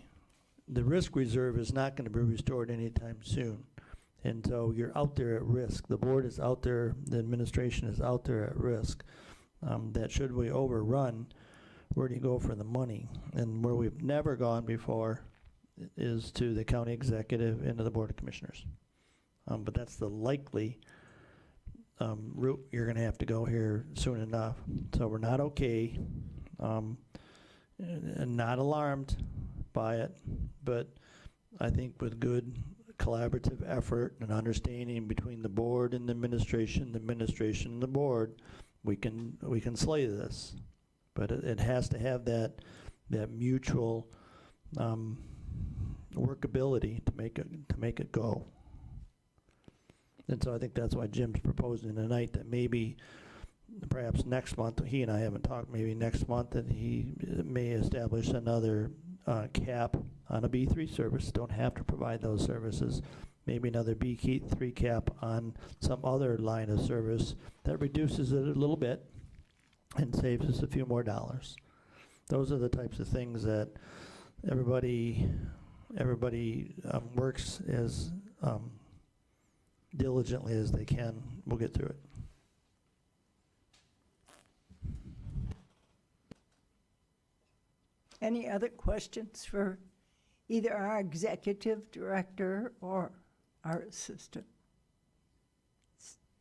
Speaker 2: risk reserve is not going to be restored anytime soon. And so you're out there at risk. The board is out there, the administration is out there at risk. That should we overrun, where do you go for the money? And where we've never gone before is to the county executive and to the board of commissioners. But that's the likely route you're going to have to go here soon enough. So we're not okay, and not alarmed by it, but I think with good collaborative effort and understanding between the board and the administration and the board, we can slay this. But it has to have that mutual workability to make it go. And so I think that's why Jim's proposing tonight that maybe perhaps next month, he and I haven't talked, maybe next month that he may establish another cap on a B3 service. Don't have to provide those services. Maybe another B3 cap on some other line of service that reduces it a little bit and saves us a few more dollars. Those are the types of things that everybody works as diligently as they can. We'll get through it.
Speaker 1: Any other questions for either our executive director or our assistant?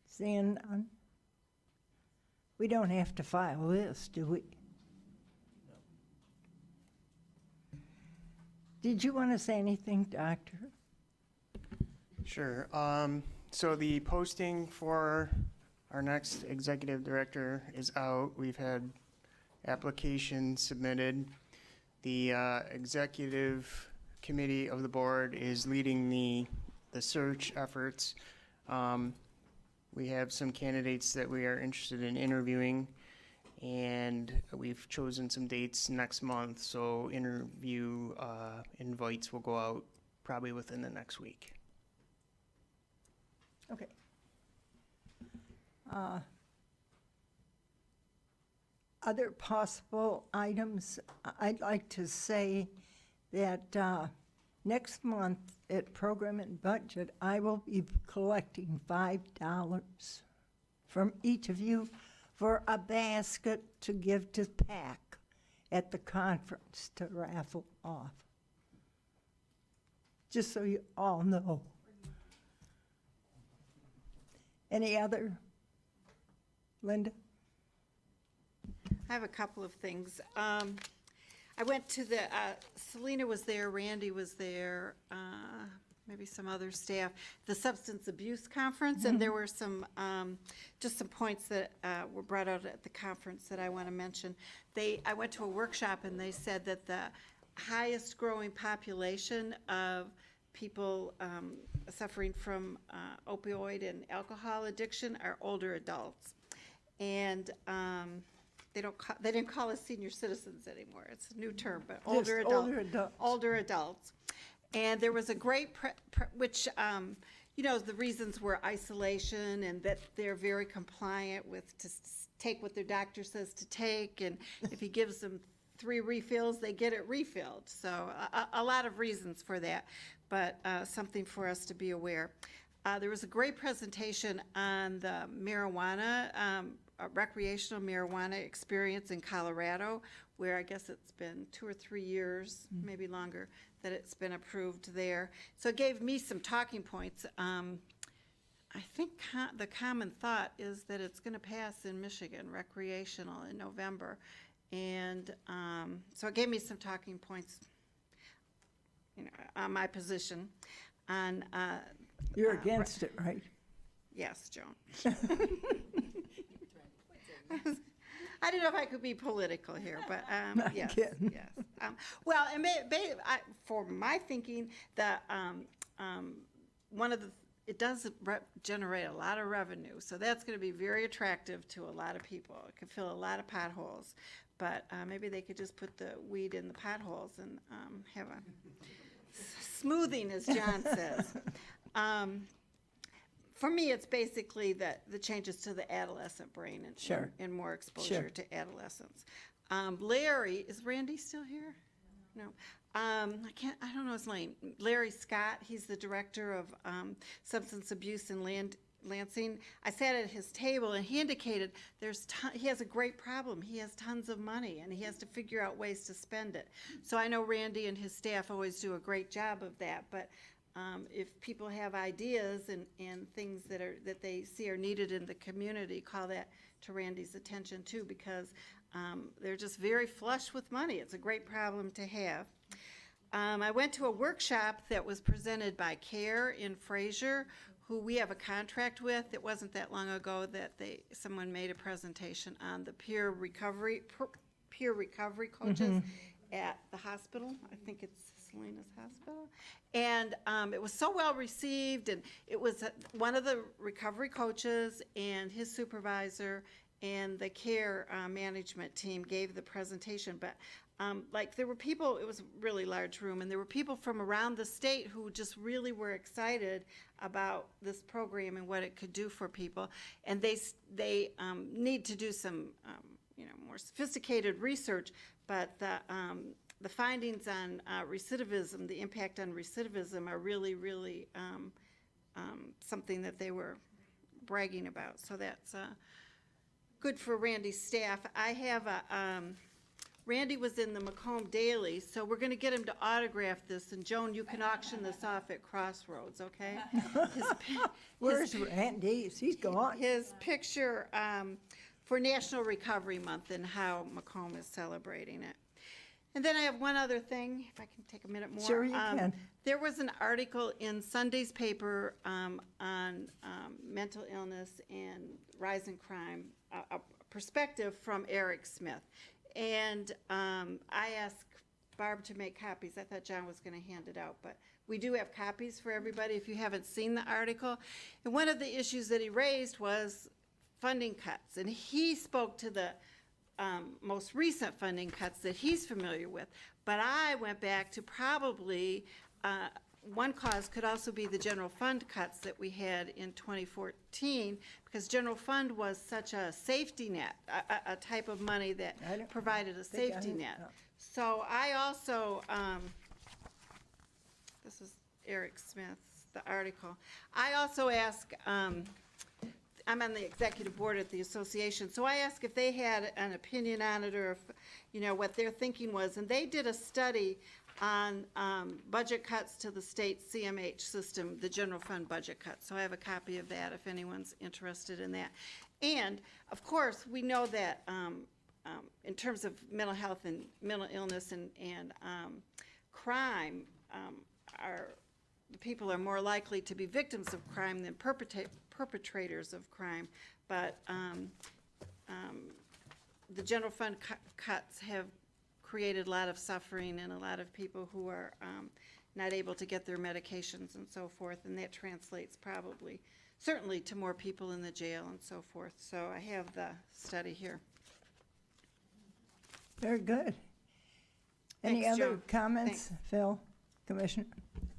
Speaker 1: Seeing none? We don't have to file this, do we? No. Did you want to say anything, Doctor?
Speaker 8: Sure. So the posting for our next executive director is out. We've had applications submitted. The executive committee of the board is leading the the search efforts. We have some candidates that we are interested in interviewing, and we've chosen some dates next month, so interview invites will go out probably within the next week.
Speaker 1: Okay. Other possible items, I'd like to say that next month at Program and Budget, I will be collecting $5 from each of you for a basket to give to PAC at the conference to raffle off. Just so you all know. Any other? Linda?
Speaker 10: I have a couple of things. I went to the, Selena was there, Randy was there, maybe some other staff, the Substance Abuse Conference, and there were some, just some points that were brought out at the conference that I want to mention. I went to a workshop and they said that the highest growing population of people suffering from opioid and alcohol addiction are older adults. And they didn't call us senior citizens anymore. It's a new term, but older adults. Older adults. And there was a great, which, you know, the reasons were isolation and that they're very compliant with to take what their doctor says to take. And if he gives them 3 refills, they get it refilled. So a lot of reasons for that, but something for us to be aware. There was a great presentation on the marijuana, recreational marijuana experience in Colorado, where I guess it's been 2 or 3 years, maybe longer, that it's been approved there. So it gave me some talking points. I think the common thought is that it's going to pass in Michigan, recreational, in November. And so it gave me some talking points, you know, on my position. On
Speaker 1: You're against it, right?
Speaker 10: Yes, Joan. I don't know if I could be political here, but yes,
Speaker 1: kidding.
Speaker 10: yes. Well, and for my thinking, that one of the it does generate a lot of revenue, so that's going to be very attractive to a lot of people. It could fill a lot of potholes, but maybe they could just put the weed in the potholes and have a smoothing, as John says. For me, it's basically the changes to the adolescent brain and,
Speaker 1: Sure.
Speaker 10: and more exposure
Speaker 1: Sure.
Speaker 10: to adolescence. Larry, is Randy still here? No. I don't know his name. Larry Scott, he's the director of substance abuse in Lansing. I sat at his table and he indicated he has a great problem. He has tons of money and he has to figure out ways to spend it. So I know Randy and his staff always do a great job of that, but if people have ideas and things that they see are needed in the community, call that to Randy's attention too, because they're just very flush with money. It's a great problem to have. I went to a workshop that was presented by CARE in Fraser, who we have a contract with. It wasn't that long ago that someone made a presentation on the peer recovery coaches at the hospital. I think it's Selena's hospital. And it was so well received, and it was one of the recovery coaches and his supervisor and the care management team gave the presentation. But like there were people, it was a really large room, and there were people from around the state who just really were excited about this program and what it could do for people. And they need to do some more sophisticated research, but the findings on recidivism, the impact on recidivism, are really, really something that they were bragging about. So that's good for Randy's staff. I have Randy was in the Macomb Daily, so we're going to get him to autograph this. And Joan, you can auction this off at Crossroads, okay?
Speaker 1: Where's Randy? He's gone.
Speaker 10: His picture for National Recovery Month and how Macomb is celebrating it. And then I have one other thing, if I can take a minute more.
Speaker 1: Sure you can.
Speaker 10: There was an article in Sunday's paper on mental illness and rise in crime, a perspective from Eric Smith. And I asked Barb to make copies. I thought John was going to hand it out, but We do have copies for everybody if you haven't seen the article. And one of the issues that he raised was funding cuts. And he spoke to the most recent funding cuts that he's familiar with. But I went back to probably, one cause could also be the general fund cuts that we had in 2014, because general fund was such a safety net, a type of money that provided a safety net. So I also, this is Eric Smith's, the article. I also asked, I'm on the executive board at the association, so I asked if they had an opinion on it, or if, you know, what their thinking was. And they did a study on budget cuts to the state CMH system, the general fund budget cuts. So I have a copy of that if anyone's interested in that. And of course, we know that in terms of mental health and mental illness and crime, the people are more likely to be victims of crime than perpetrators of crime. But the general fund cuts have created a lot of suffering and a lot of people who are not able to get their medications and so forth, and that translates probably, certainly, to more people in the jail and so forth. So I have the study here.
Speaker 1: Very good. Any
Speaker 10: Thanks,
Speaker 1: other
Speaker 10: Joan.
Speaker 1: comments,
Speaker 10: Thanks.
Speaker 1: Phil, Commissioner?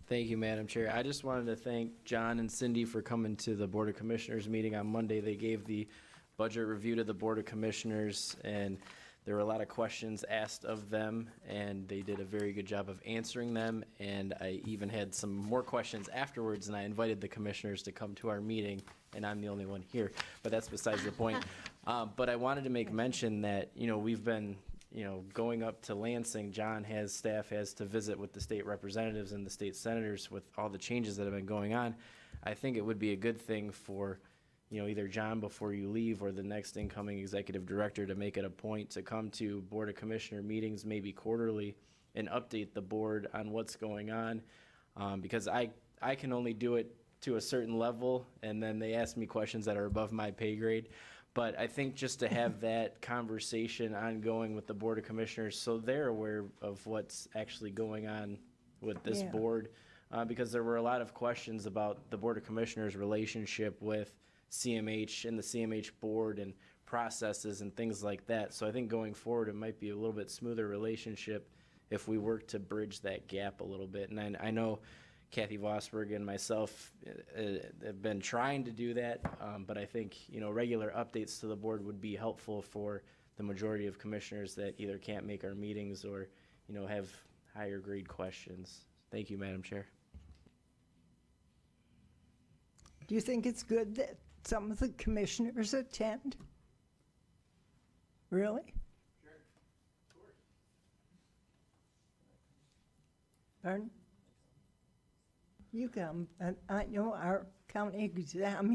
Speaker 7: Thank you, Madam Chair. I just wanted to thank John and Cindy for coming to the Board of Commissioners meeting on Monday. They gave the budget review to the Board of Commissioners, and there were a lot of questions asked of them, and they did a very good job of answering them. And I even had some more questions afterwards, and I invited the commissioners to come to our meeting, and I'm the only one here, but that's besides the point. But I wanted to make mention that, you know, we've been, you know, going up to Lansing. John has, staff has to visit with the state representatives and the state senators with all the changes that have been going on. I think it would be a good thing for, you know, either John before you leave or the next incoming executive director to make it a point to come to Board of Commissioner meetings, maybe quarterly, and update the board on what's going on. Because I can only do it to a certain level, and then they ask me questions that are above my pay grade. But I think just to have that conversation ongoing with the Board of Commissioners so they're aware of what's actually going on with this board, because there were a lot of questions about the Board of Commissioners' relationship with CMH and the CMH board and processes and things like that. So I think going forward, it might be a little bit smoother relationship if we work to bridge that gap a little bit. And I know Kathy Vosberg and myself have been trying to do that, but I think, you know, regular updates to the board would be helpful for the majority of commissioners that either can't make our meetings or, you know, have higher grade questions. Thank you, Madam Chair.
Speaker 1: Do you think it's good that some of the commissioners attend? Really?
Speaker 7: Sure, of course.
Speaker 1: Pardon? You come, and I know our county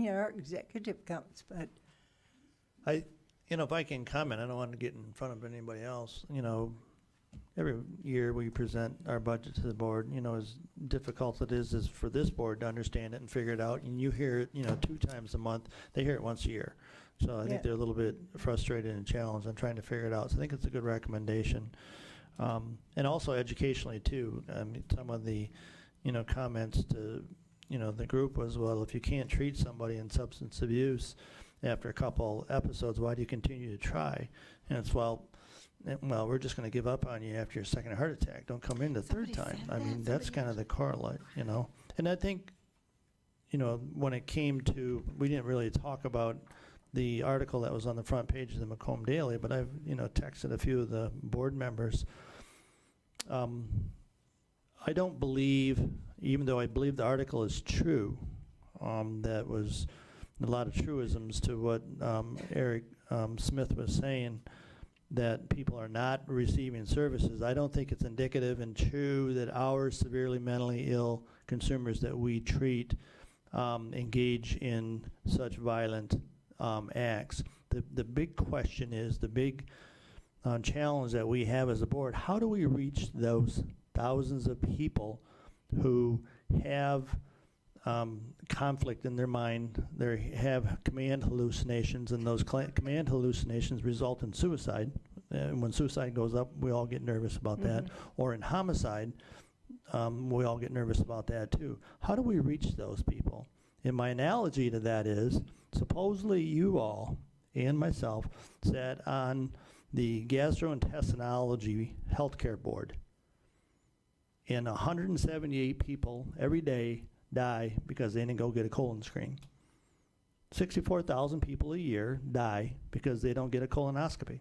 Speaker 1: our executive comes, but
Speaker 2: You know, if I can comment, I don't want to get in front of anybody else. You know, every year we present our budget to the board. You know, as difficult it is for this board to understand it and figure it out. And you hear it, you know, 2 times a month. They hear it once a year. So I think they're a little bit frustrated and challenged on trying to figure it out. So I think it's a good recommendation. And also educationally too. I mean, some of the, you know, comments to, you know, the group was, well, if you can't treat somebody in substance abuse after a couple episodes, why do you continue to try? And it's, well, we're just going to give up on you after your second heart attack. Don't come in the third time. I mean, that's kind of the correlate, you know. And I think, you know, when it came to, we didn't really talk about the article that was on the front page of the Macomb Daily, but I've, you know, texted a few of the board members. I don't believe, even though I believe the article is true, that was a lot of truisms to what Eric Smith was saying, that people are not receiving services. I don't think it's indicative and true that our severely mentally ill consumers that we treat engage in such violent acts. The big question is, the big challenge that we have as a board, how do we reach those thousands of people who have conflict in their mind, they have command hallucinations, and those command hallucinations result in suicide. And when suicide goes up, we all get nervous about that. Or in homicide, We all get nervous about that too. How do we reach those people? And my analogy to that is, supposedly you all and myself sat on the gastrointestinalogy healthcare board, and 178 people every day die because they didn't go get a colon screen. 64,000 people a year die because they don't get a colonoscopy.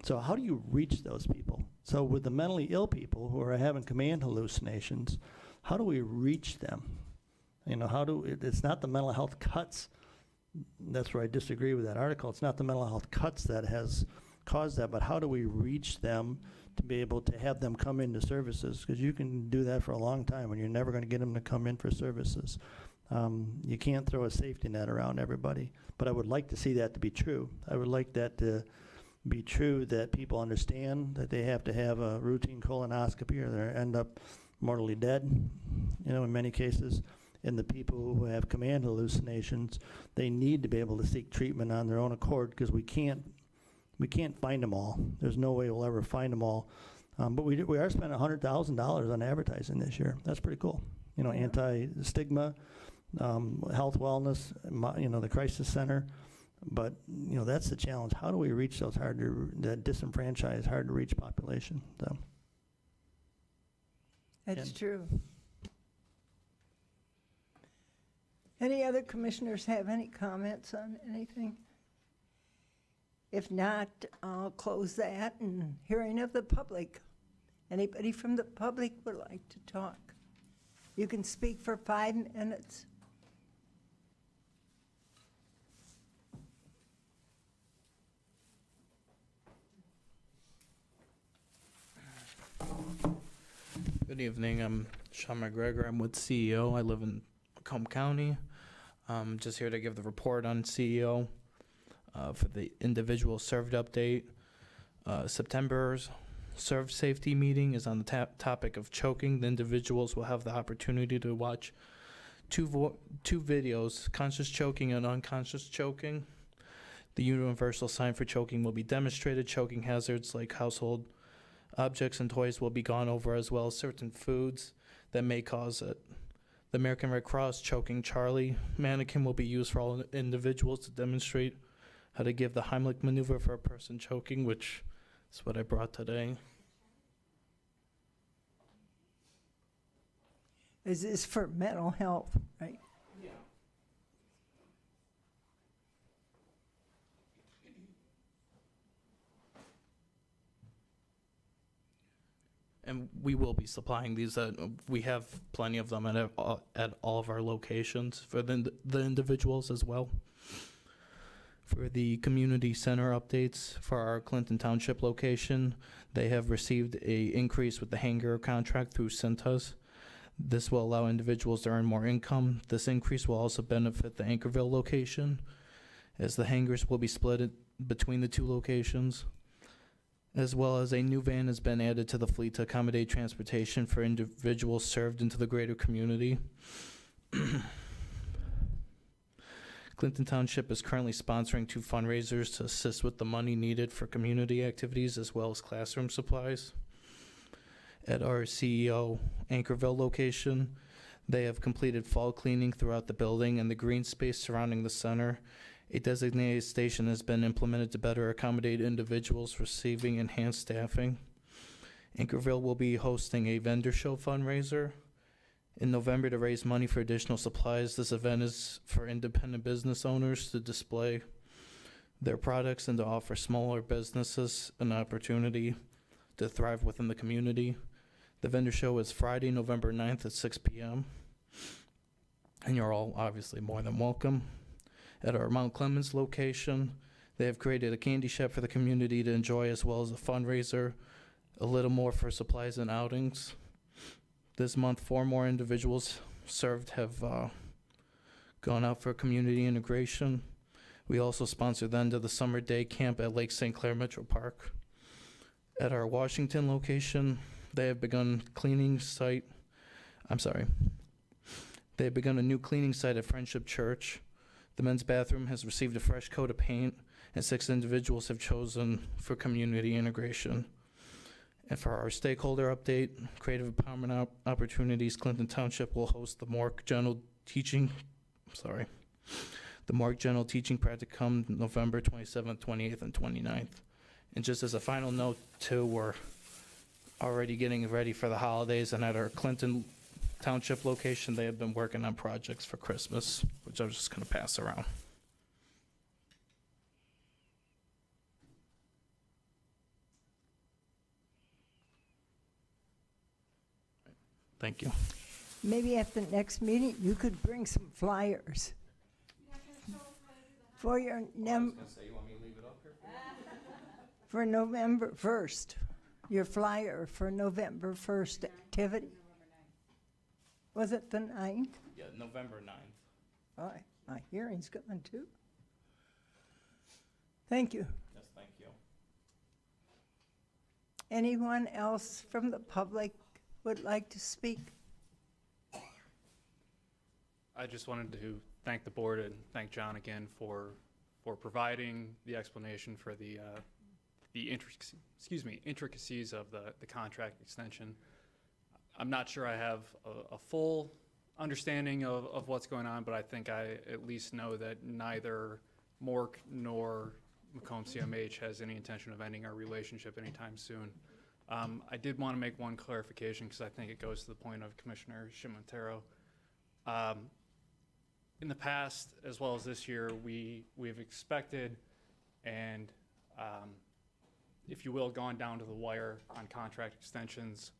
Speaker 2: So how do you reach those people? So with the mentally ill people who are having command hallucinations, how do we reach them? You know, it's not the mental health cuts. That's where I disagree with that article. It's not the mental health cuts that has caused that, but how do we reach them to be able to have them come into services? Because you can do that for a long time and you're never going to get them to come in for services. You can't throw a safety net around everybody, but I would like to see that to be true. I would like that to be true, that people understand that they have to have a routine colonoscopy or they end up mortally dead, you know, in many cases. And the people who have command hallucinations, they need to be able to seek treatment on their own accord, because we can't find them all. There's no way we'll ever find them all. But we are spending $100,000 on advertising this year. That's pretty cool. You know, anti-stigma, health, wellness, you know, the crisis center. But, you know, that's the challenge. How do we reach those that disenfranchised, hard to reach population? So.
Speaker 1: That's true. Any other commissioners have any comments on anything? If not, I'll close that and hearing of the public. Anybody from the public would like to talk? You can speak for 5 minutes.
Speaker 13: Good evening. I'm Sean McGregor. I'm with CEO. I live in Macomb County. Just here to give the report on CEO for the individual served update. September's served safety meeting is on the topic of choking. The individuals will have the opportunity to watch two videos, conscious choking and unconscious choking. The universal sign for choking will be demonstrated. Choking hazards like household objects and toys will be gone over, as well as certain foods that may cause it. The American Red Cross Choking Charlie mannequin will be used for all individuals to demonstrate how to give the Heimlich maneuver for a person choking, which is what I brought today.
Speaker 1: Is this for mental health, right?
Speaker 13: Yeah. And we will be supplying these. We have plenty of them at all of our locations for the individuals as well. For the community center updates for our Clinton Township location, they have received a increase with the hangar contract through Cintas. This will allow individuals to earn more income. This increase will also benefit the Anchorville location, as the hangars will be split between the two locations, as well as a new van has been added to the fleet to accommodate transportation for individuals served into the greater community. Clinton Township is currently sponsoring 2 fundraisers to assist with the money needed for community activities as well as classroom supplies. At our CEO Anchorville location, they have completed fall cleaning throughout the building and the green space surrounding the center. A designated station has been implemented to better accommodate individuals receiving enhanced staffing. Anchorville will be hosting a vendor show fundraiser in November to raise money for additional supplies. This event is for independent business owners to display their products and to offer smaller businesses an opportunity to thrive within the community. The vendor show is Friday, November 9th at 6 p.m. And you're all obviously more than welcome. At our Mount Clemens location, they have created a candy shop for the community to enjoy, as well as a fundraiser, a little more for supplies and outings. This month, 4 more individuals served have gone out for community integration. We also sponsor the end of the summer day camp at Lake St. Clair Metro Park. At our Washington location, they have begun They have begun a new cleaning site at Friendship Church. The men's bathroom has received a fresh coat of paint, and 6 individuals have chosen for community integration. And for our stakeholder update, Creative Empowerment Opportunities, Clinton Township will host the Morc General Teaching Practicum November 27th, 28th, and 29th. And just as a final note, too, we're already getting ready for the holidays, and at our Clinton Township location, they have been working on projects for Christmas, which I'm just going to pass around. Thank you.
Speaker 1: Maybe at the next meeting, you could bring some flyers for your for November 1st, your flyer for November 1st activity. Was it the 9th?
Speaker 13: Yeah, November 9th.
Speaker 1: All right, my hearing's going too. Thank you.
Speaker 13: Yes, thank you.
Speaker 1: Anyone else from the public would like to speak?
Speaker 5: I just wanted to thank the board and thank John again for providing the explanation for the intricacies of the contract extension. I'm not sure I have a full understanding of what's going on, but I think I at least know that neither Morc nor Macomb CMH has any intention of ending our relationship anytime soon. I did want to make one clarification because I think it goes to the point of Commissioner Shimantero. In the past, as well as this year, we've expected and, if you will, gone down to the wire on contract extensions.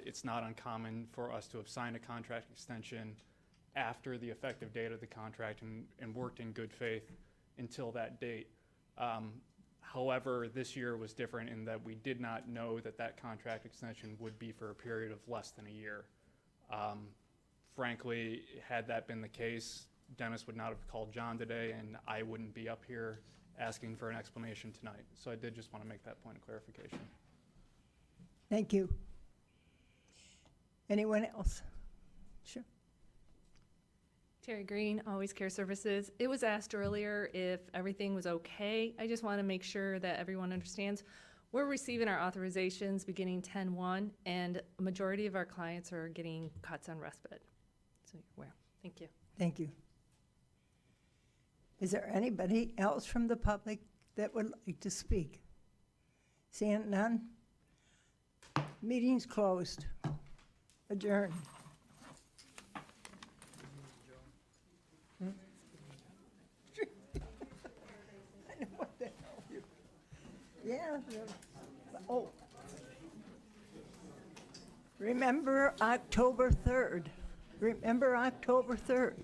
Speaker 5: It's not uncommon for us to have signed a contract extension after the effective date of the contract and worked in good faith until that date. However, this year was different in that we did not know that that contract extension would be for a period of less than a year. Frankly, had that been the case, Dennis would not have called John today, and I wouldn't be up here asking for an explanation tonight. So I did just want to make that point of clarification.
Speaker 1: Thank you. Anyone else? Sure.
Speaker 14: Terry Green, Always Care Services. It was asked earlier if everything was okay. I just want to make sure that everyone understands. We're receiving our authorizations beginning 10/1, and a majority of our clients are getting cuts on respite. So you're aware. Thank you.
Speaker 1: Thank you. Is there anybody else from the public that would like to speak? Seeing none? Meeting's closed. Adjourned. I know what the hell you. Yeah. Oh. Remember October 3rd. Remember October 3rd.